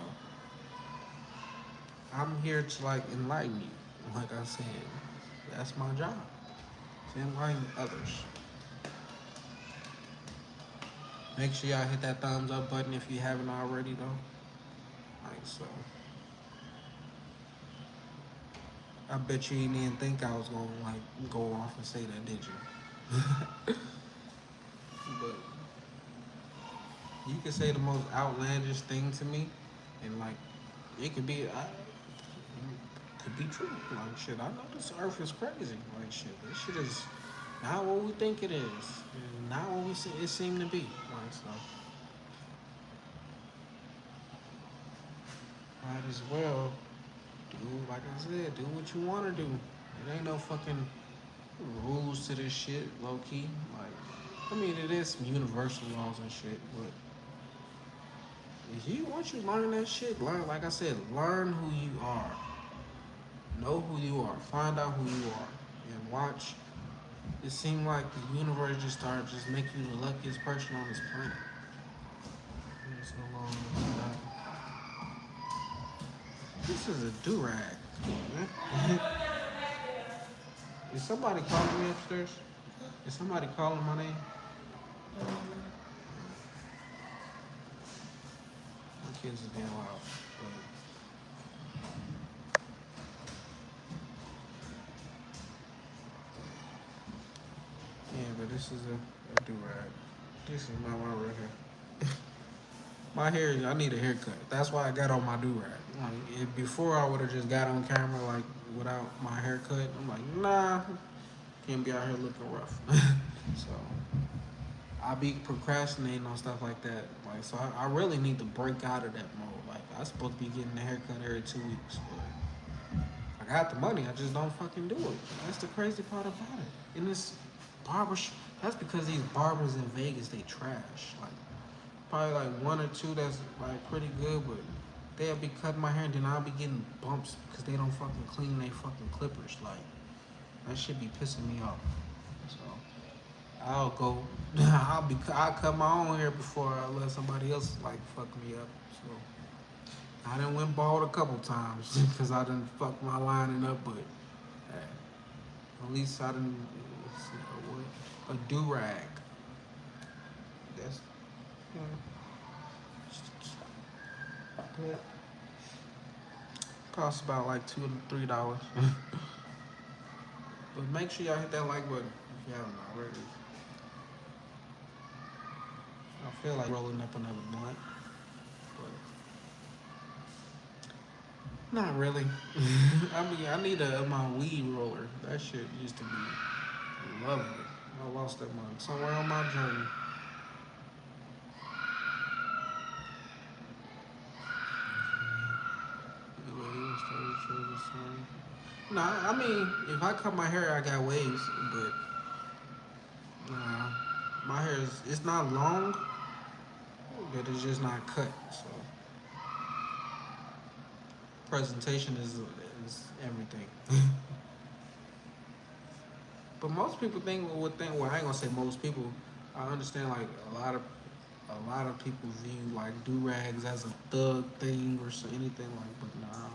I'm here to like enlighten you. Like I said, that's my job to enlighten others. Make sure y'all hit that thumbs up button if you haven't already though. Like so, I bet you didn't even think I was gonna like go off and say that, did you? But you can say the most outlandish thing to me, and like it could be true. Like shit, I know this earth is crazy. Like shit, this shit is not what we think it is, and not what it seemed to be. Like so, might as well do like I said, do what you want to do. It ain't no fucking rules to this shit, low key. Like, I mean, it is some universal laws and shit, but if you once you learn that shit, learn like I said, learn who you are, know who you are, find out who you are, and watch. It seemed like the universe just started just make you the luckiest person on this planet. So long. This is a do rag. Is somebody calling me upstairs? Is somebody calling my name? My kids is being loud. Yeah, but this is a do rag. This is my right here. My hair, I need a haircut. That's why I got on my do rag. Like before, I would have just got on camera like without my haircut. I'm like, nah, can't be out here looking rough. So I be procrastinating on stuff like that. Like, so I really need to break out of that mode. Like, I supposed to be getting a haircut every 2 weeks, but I got the money. I just don't fucking do it. That's the crazy part about it. And this barber, that's because these barbers in Vegas they trash. Like, probably like one or two that's like pretty good, but they'll be cutting my hair and then I'll be getting bumps because they don't fucking clean their fucking clippers. Like, that shit be pissing me off. So. I'll go. I'll cut my own hair before I let somebody else like fuck me up. So I done went bald a couple times because I done fucked my lining up, but hey, at least I done a do rag. That's yeah. Costs about like $2 to $3. But make sure y'all hit that like button if you haven't already. I feel like rolling up another blunt, but not really. I mean, I need my weed roller. That shit used to be lovely. I lost that money somewhere on my journey. Nah, I mean, if I cut my hair, I got waves, but nah, my hair is it's not long, but it's just not cut. So presentation is everything. But most people would think. Well, I ain't gonna say most people. I understand like a lot of people view like do rags as a thug thing or so, anything like. But nah,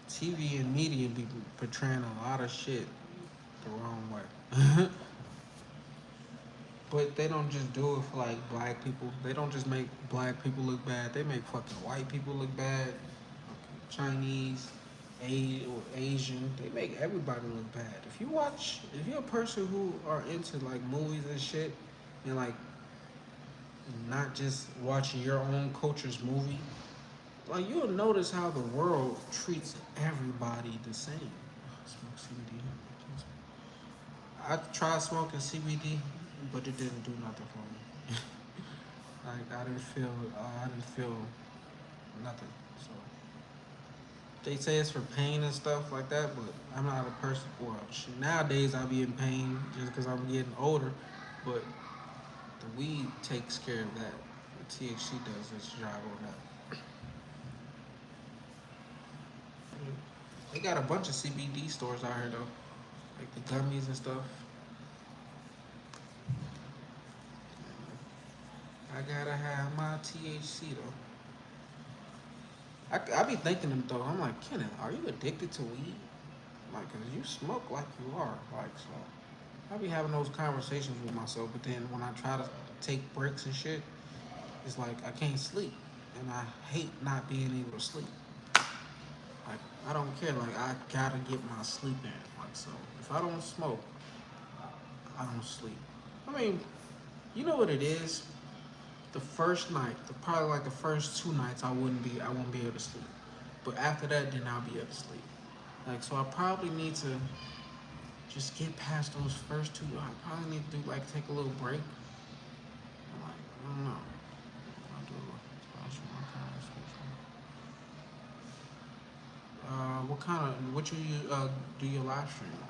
TV and media be portraying a lot of shit the wrong way. But they don't just do it for like black people. They don't just make black people look bad. They make fucking white people look bad. Chinese, or Asian. They make everybody look bad. If you're a person who are into like movies and shit, and like not just watching your own culture's movie, like you'll notice how the world treats everybody the same. Smoke CBD. I tried smoking CBD, but it didn't do nothing for me. Like I didn't feel nothing. So they say it's for pain and stuff like that, but I'm not a person. Well, nowadays I be in pain just because I'm getting older, but the weed takes care of that. The THC does its job on that. They got a bunch of CBD stores out here though, like the gummies and stuff. I gotta have my THC though. I be thinking them though. I'm like, Kenneth, are you addicted to weed? Like, cause you smoke like you are. Like, so I be having those conversations with myself. But then when I try to take breaks and shit, it's like I can't sleep, and I hate not being able to sleep. Like I don't care. Like I gotta get my sleep in. Like so, if I don't smoke, I don't sleep. I mean, you know what it is. The first night, probably like the first 2 nights, I won't be able to sleep. But after that, then I'll be able to sleep. Like so, I probably need to just get past those first two. I probably need to do like take a little break. I'm like, I don't know. I'll do a little special one kind of special. What kind of what you do your live stream on?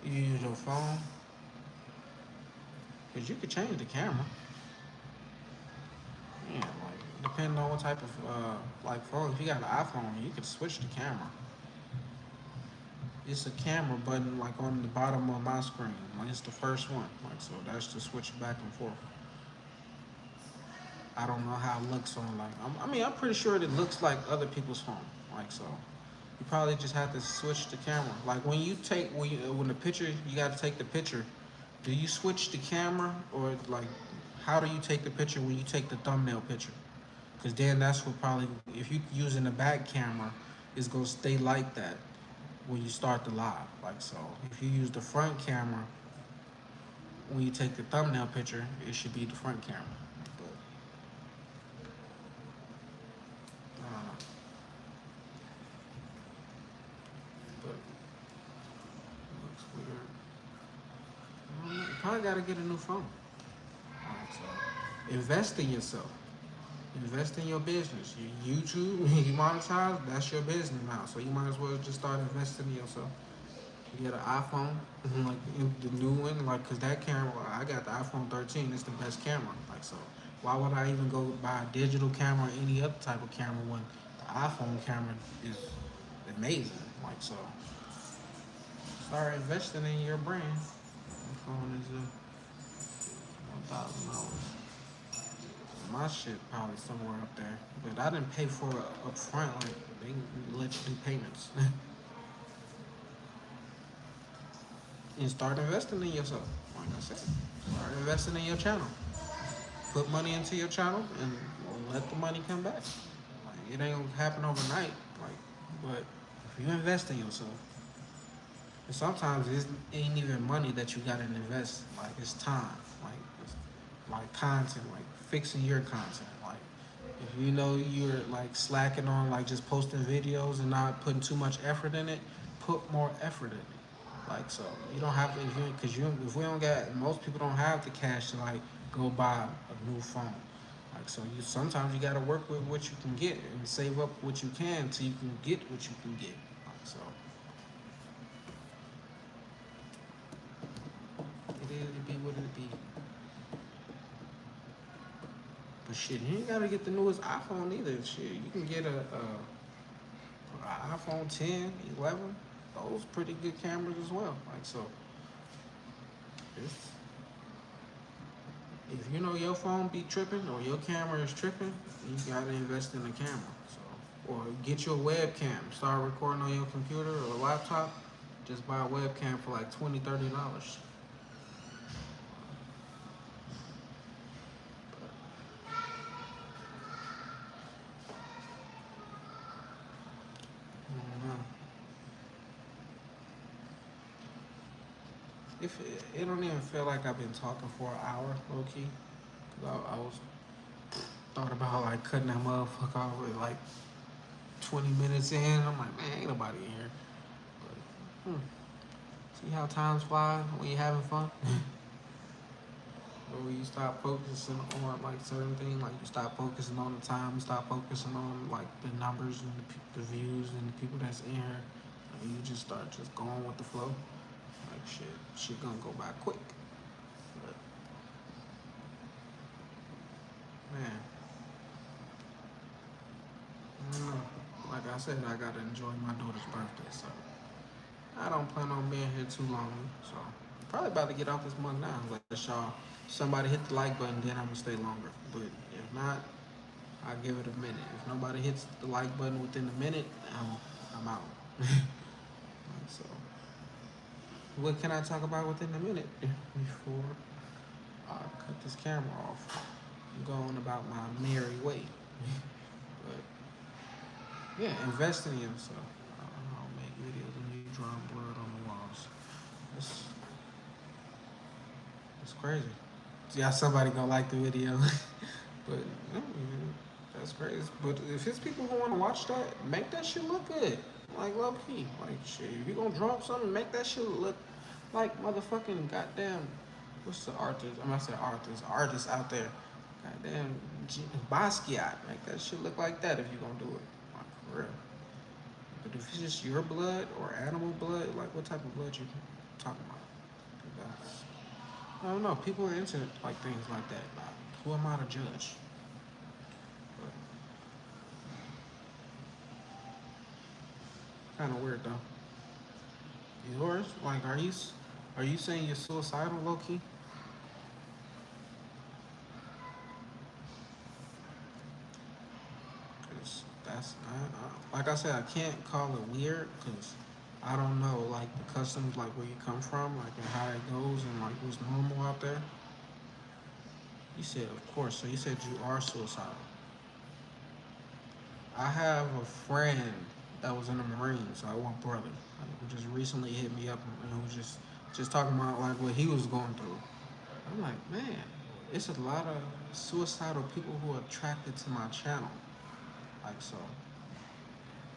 You use your phone? Cause you could change the camera. Yeah, like depending on what type of like phone. If you got an iPhone, you could switch the camera. It's a camera button like on the bottom of my screen. Like it's the first one. Like so that's to switch back and forth. I don't know how it looks on like I mean I'm pretty sure it looks like other people's phone. Like so. You probably just have to switch the camera. Like when the picture you got to take the picture. Do you switch the camera or like how do you take the picture when you take the thumbnail picture? Because then that's what probably if you using the back camera, it's gonna stay like that when you start the live. Like so, if you use the front camera when you take the thumbnail picture, it should be the front camera. But I don't know. But it looks weird. I don't know. You probably gotta get a new phone. Like so, invest in yourself. Invest in your business. You YouTube, you monetize, that's your business now. So you might as well just start investing in yourself. You get an iPhone, like the new one, like cause that camera, I got the iPhone 13. It's the best camera. Like so, why would I even go buy a digital camera or any other type of camera when the iPhone camera is amazing? Like so, start investing in your brand. The phone is $1,000. My shit probably somewhere up there, but I didn't pay for it up front. Like they let you do payments and start investing in yourself. Like I said, start investing in your channel. Put money into your channel and let the money come back. Like it ain't gonna happen overnight. Like, but if you invest in yourself, and sometimes it ain't even money that you gotta invest. Like it's time. Like it's like content. Like fixing your content. Like if you know you're like slacking on like just posting videos and not putting too much effort in it, put more effort in it. Like so, you don't have to if you because you if we don't got most people don't have the cash to like go buy a new phone. Like so, you sometimes you got to work with what you can get and save up what you can till you can get what you can get. Like so, it be what it be. But shit, you ain't gotta get the newest iPhone either. Shit, you can get a iPhone 10, 11. Those pretty good cameras as well. Like so, it's, if you know your phone be tripping or your camera is tripping, you gotta invest in the camera. So, or get your webcam. Start recording on your computer or laptop. Just buy a webcam for like $20, $30. I don't know. If it don't even feel like I've been talking for an hour, low key. Cause I was thought about like cutting that motherfucker off with like 20 minutes in. I'm like, man, ain't nobody in here. But, see how times fly when you're having fun? Or when you stop focusing on like certain things, like you stop focusing on the time, you stop focusing on like the numbers and the views and the people that's in here, and you just start just going with the flow. Like shit gonna go by quick. But man, I don't know. Like I said, I gotta enjoy my daughter's birthday, so I don't plan on being here too long. So probably about to get off this month now. Let y'all somebody hit the like button, then I'm gonna stay longer. But if not, I'll give it a minute. If nobody hits the like button within a minute, I'm out. So what can I talk about within a minute before I cut this camera off? I'm going about my merry way. But Yeah, invest in yourself. I don't know, make videos and you drawing blood on the walls. It's, it's crazy. Yeah, somebody gonna like the video, but that's crazy. But if it's people who want to watch that, make that shit look good. Like low key, like shit. If you gonna draw up something, make that shit look like motherfucking goddamn. What's the artist? I'm gonna say artists out there. Goddamn Basquiat. Make that shit look like that if you gonna do it. Like for real. But if it's just your blood or animal blood, like what type of blood you talking about? That's, I don't know. People are into like things like that. Like, who am I to judge? But kind of weird though. Yours? Like, are you saying you're suicidal, low key? Cause like I said, I can't call it weird because I don't know like the customs, like where you come from, like and how it goes, and like what's normal out there. You said, of course. So you said you are suicidal. I have a friend that was in the Marines. So I want brother who just recently hit me up and was just talking about like what he was going through. I'm like, man, it's a lot of suicidal people who are attracted to my channel. Like so,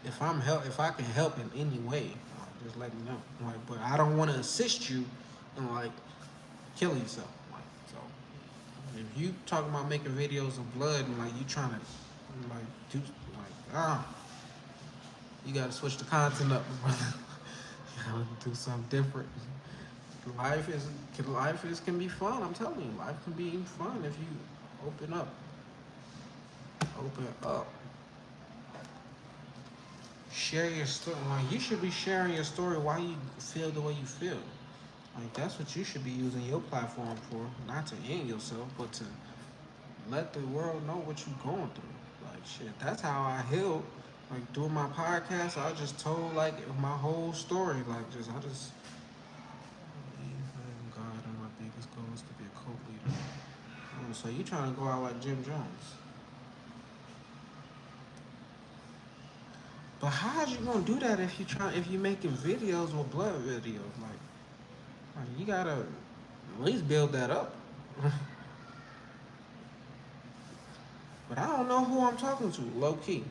if I can help in any way, like, just let me know. Like, but I don't want to assist you in like killing yourself. Like so, if you talking about making videos of blood and like you trying to like do like you gotta switch the content up, brother. You gotta do something different. Life is can be fun. I'm telling you, life can be fun if you open up. Open up. Share your story. Like you should be sharing your story why you feel the way you feel. Like that's what you should be using your platform for, not to end yourself, but to let the world know what you're going through. Like shit, that's how I healed. Like doing my podcast, I just told like my whole story. Like I just believe in God and my biggest goal is to be a cult leader. So you trying to go out like Jim Jones? But how's you gonna do that if you making videos with blood videos? Like you gotta at least build that up. But I don't know who I'm talking to, low key.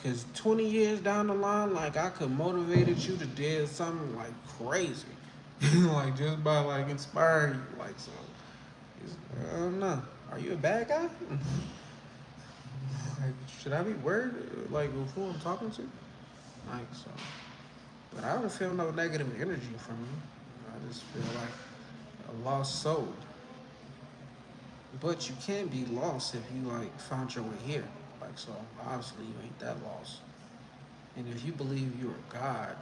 Cause 20 years down the line, like I could motivated you to do something like crazy, like just by like inspiring you, like so. I don't know. Are you a bad guy? Like, should I be worried like with who I'm talking to? Like so. But I don't feel no negative energy from you. I just feel like a lost soul. But you can't be lost if you like found your way here. Like so, obviously you ain't that lost. And if you believe you're a God,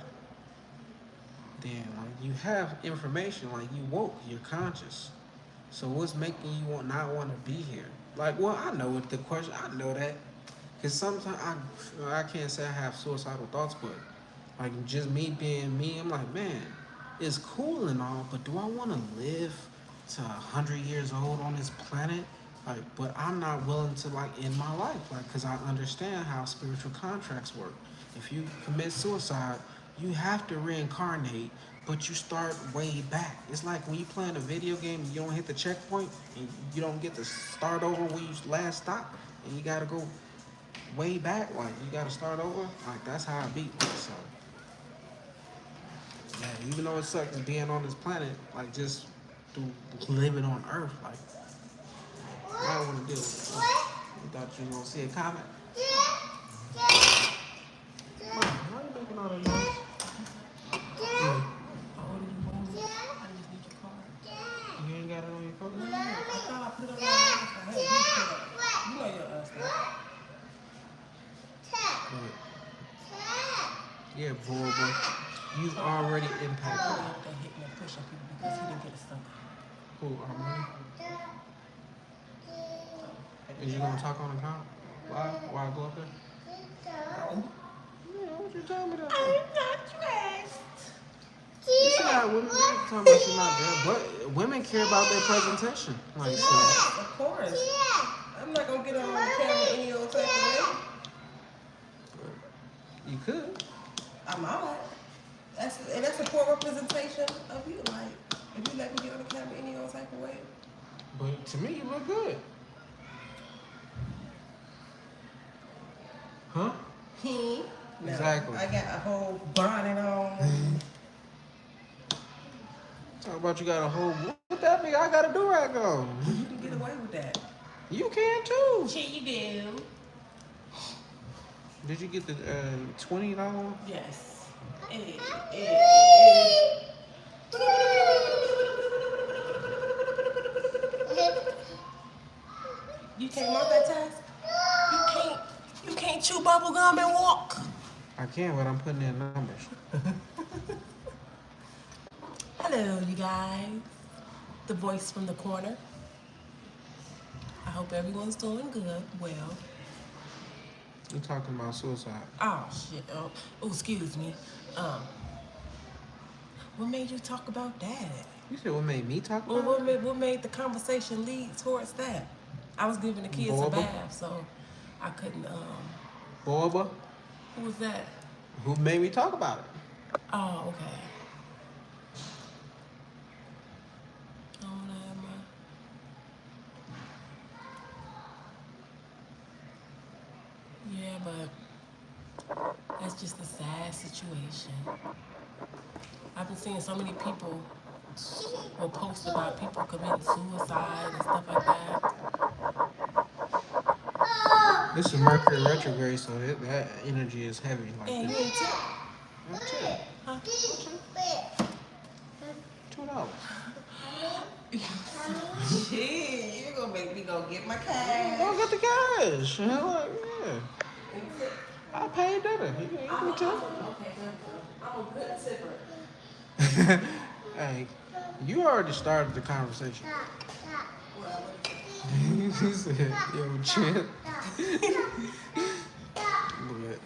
then like you have information. Like you woke, you're conscious. So what's making you not want to be here? Like, well, I know what the question. I know that because sometimes I can't say I have suicidal thoughts, but like just me being me, I'm like, man, it's cool and all, but do I want to live to 100 years old on this planet? Like, but I'm not willing to like end my life, like, because I understand how spiritual contracts work. If you commit suicide, you have to reincarnate, but you start way back. It's like when you playing a video game and you don't hit the checkpoint and you don't get to start over where you last stopped, and you gotta go way back. Like you gotta start over. Like that's how I beat. Like, so yeah, even though it sucks being on this planet, like just through living on Earth, like I don't want to deal with it. You thought you were gonna see a comment? Mom, why are you making all that noise? Mm. How old are you, Mom? I just need your card. You ain't got it on your phone? No, I thought I put it on my phone. Hey, you put it. You know your stuff. Yeah, boy, boy. You've already I impacted. don't know if they hit me and push on people because he didn't get a stomach. Who, Armani? Is you gonna talk on the count? Why I go up there? No. Yeah, what you telling me that I'm for? not dressed. You see how women talking about she not there, but women care about their presentation. Like so. Of course. I'm not gonna get on the camera any old type of way. You could. I might. That's a poor representation of you. Like, if you let me get on the camera any old type of way. But to me, you look good. Huh? No, Exactly. I got a whole bonnet on. Talk about you got a whole. What that mean? I got a do-rag on. You can get away with that. You can too. Shit, you do. Did you get the $20 one? Yes. You can't multitask? You can't chew bubble gum and walk. I can, but I'm putting in numbers. Hello, you guys. The voice from the corner. I hope everyone's doing good. Well. You talking about suicide? Oh shit. Oh, excuse me. What made you talk about that? You said what made me talk Well, about it? what made the conversation lead towards that? I was giving the kids Boba? a bath, so I couldn't. Boba? Who was that? Who made me talk about it? Oh, okay. I wanna have my. Yeah, but that's just a sad situation. I've been seeing so many people will post about people committing suicide and stuff like that. This is Mercury retrograde, so that energy is heavy. Like And you this. ain't tip. That's it. Huh? $2. Shit, you're gonna make me go get my cash. Go get the cash. Like, yeah. I paid dinner. You can tip. Okay, I'm a good tipper. Hey, you already started the conversation. You said, yo, Chip. But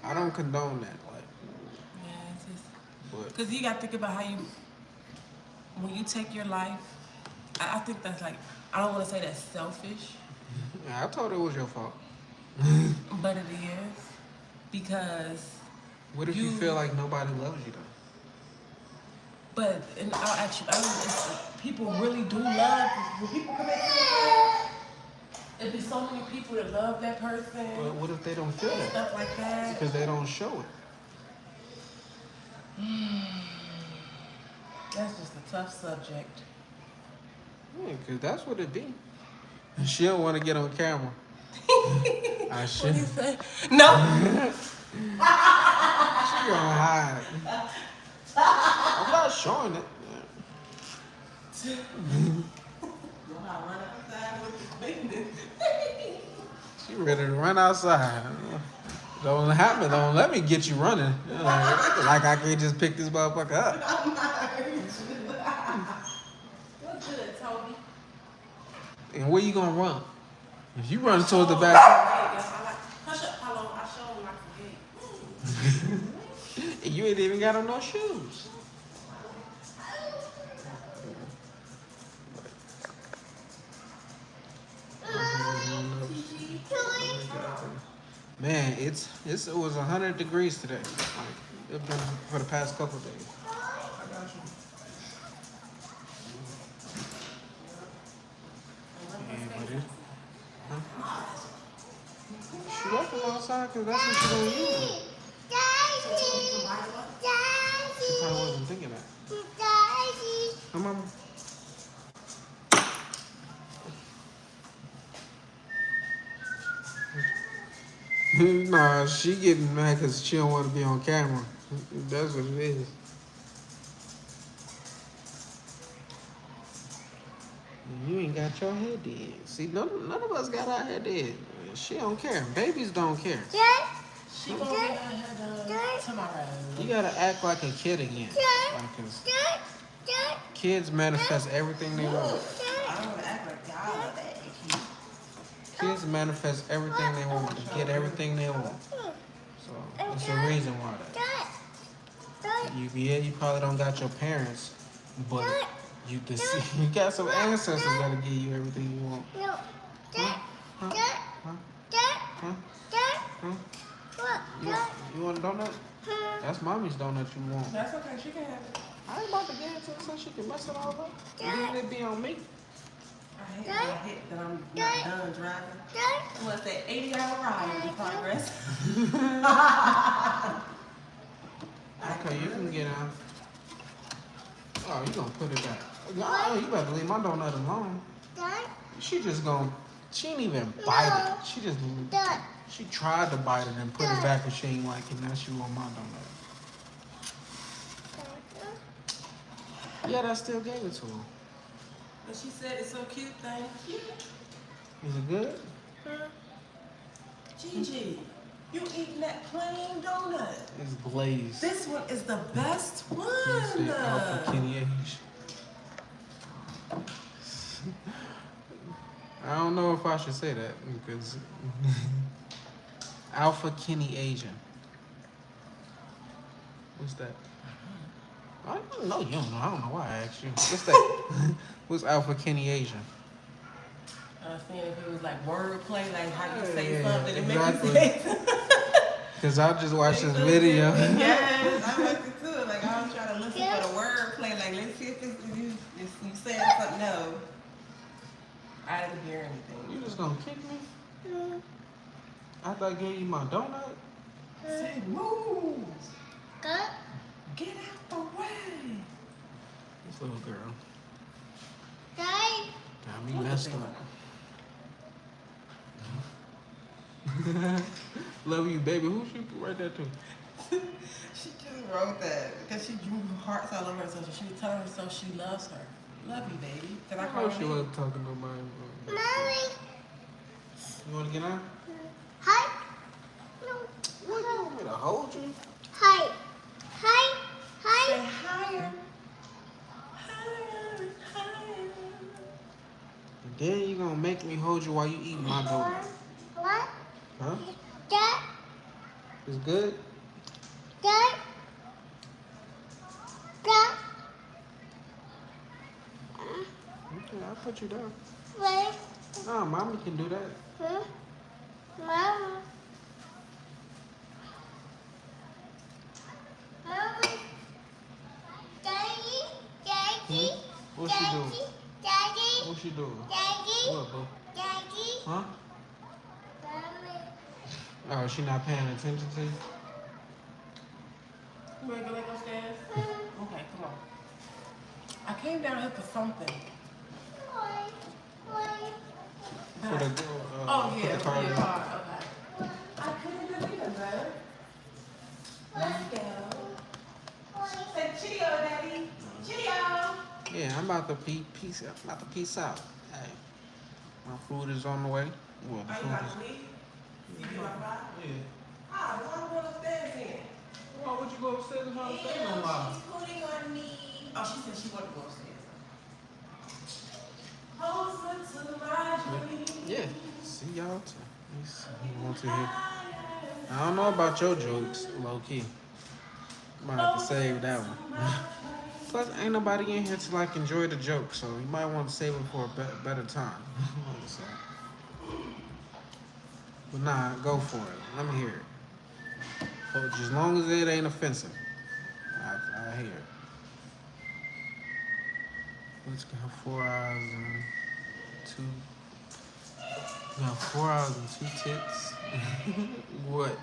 I don't condone that. Like, Yeah, it's just but because you gotta think about how you, when you take your life. I think that's like, I don't want to say that's selfish, yeah, I told her it was your fault. but it is because. What if you feel like nobody loves you though? But and I'll ask you, people really do love. When people commit suicide, it'd be so many people that love that person. But what if they don't feel that? Stuff like that. Because they don't show it. That's just a tough subject. Yeah, because that's what it be. She don't want to get on camera. I should. What do you say? No. She gonna hide. I'm not showing it. She ready to run outside. Don't happen. Don't let me get you running. Like I can't just pick this motherfucker up. What's good, Toby? And where you gonna run? If you run towards the back, Hush up, hello. I show him like a gate. you ain't even got on no shoes. Man, it was 100 degrees today. Like, it's been for the past couple of days. Yeah, but it, huh? She left them outside because that's what she gonna use. She probably wasn't thinking that. Huh, mama? Nah, she getting mad because she don't want to be on camera. That's what it is. You ain't got your hair did. See, none of us got our hair did. She don't care. Babies don't care. She gonna get her hair done tomorrow. You gotta act like a kid again. Like, 'cause kids manifest everything they want. I don't wanna act like y'all are that cute. Kids manifest everything they want. They get everything they want. So it's a reason why that. You probably don't got your parents, but you got some ancestors that'll give you everything you want. Huh? Huh? Huh? Huh? Huh? donut? That's mommy's donut you want. That's okay. She can have it. I ain't about to get into it so she can mess it all up. And then it be on me. I hate when I hit that I'm not done driving. What's that 80-hour ride in progress? Okay, you can get out. Oh, you gonna put it back. Oh, you better leave my donut alone. She just gonna, she ain't even bite it. She tried to bite it and put it back and she ain't like it. Now she want my donut. Yeah, I still gave it to her. And she said it's so cute, thank you. Is it good? Gigi, you eating that plain donut. It's glazed. This one is the best one. You say Alpha Kenny Age. I don't know if I should say that because Alpha Kenny Asian. What's that? I don't know. You don't know. I don't know why I asked you. What's that? What's Alpha Kenny Asian? I was seeing if it was like wordplay, like how you say Yeah, something and exactly. make you say Because I just watched this video. Yes, I watched it too. Like I was trying to listen for the wordplay. Like let's see if you saying something. No, I didn't hear anything. You just gonna kick me? After I gave you my donut? Say move. Get out the way. This little girl got me messed up. Love you, baby. Who she write that to? She just wrote that because she drew hearts all over herself. She was telling herself she loves her. Love you, baby. Can I call Oh, she you? wasn't talking to nobody. You want to get on? What, you want me to hold you? Say higher. Higher, higher. And then you gonna make me hold you while you eat my donut. Huh? It's good? Okay, I'll put you down. No, mommy can do that. What she doing? What she doing? What, boo? Huh? Oh, she not paying attention to you? You ready to go back upstairs? Okay, come on. I came down here for something. For the, Oh, put yeah, the for card your in. car. Okay. I couldn't believe it, bud. Let's go. Say Cheerio, Daddy. Cheerio. Yeah, I'm about to peace out. I'm about to peace out. Hey, my food is on the way. Well, the Are you food about is. to leave? You get my ride? Yeah. Ah, why am I going upstairs then? Why would you go upstairs and not stay no Ew, more? she's putting on me. Oh, she said she wanted to go upstairs. Closer to my dreams. Yeah. See y'all. You want to hear? I don't know about your jokes, low key. Might have to save that one. Plus, ain't nobody in here to like enjoy the joke, so you might want to save it for a better time. But nah, go for it. Let me hear it. But as long as it ain't offensive, I hear it. Let's go 4 hours and 2. We got 4 hours and 2 tits. What?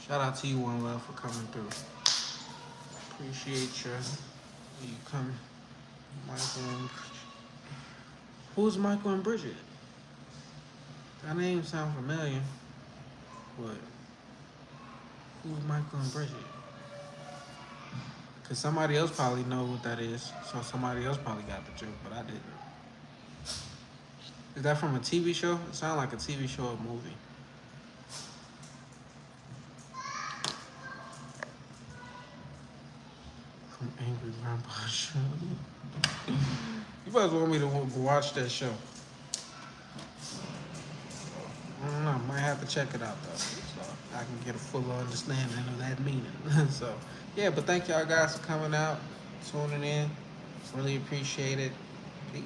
Shout out to you, One Love, for coming through. Appreciate you coming. Michael and who's Michael and Bridget? That name sound familiar. But who's Michael and Bridget? Cause somebody else probably know what that is. So somebody else probably got the joke, but I didn't. Is that from a TV show? It sounds like a TV show or movie. From Angry Grandpa Show. You guys want me to watch that show? I don't know. I might have to check it out though, so I can get a fuller understanding of that meaning. So yeah, but thank y'all guys for coming out, tuning in. Really appreciate it. Peace.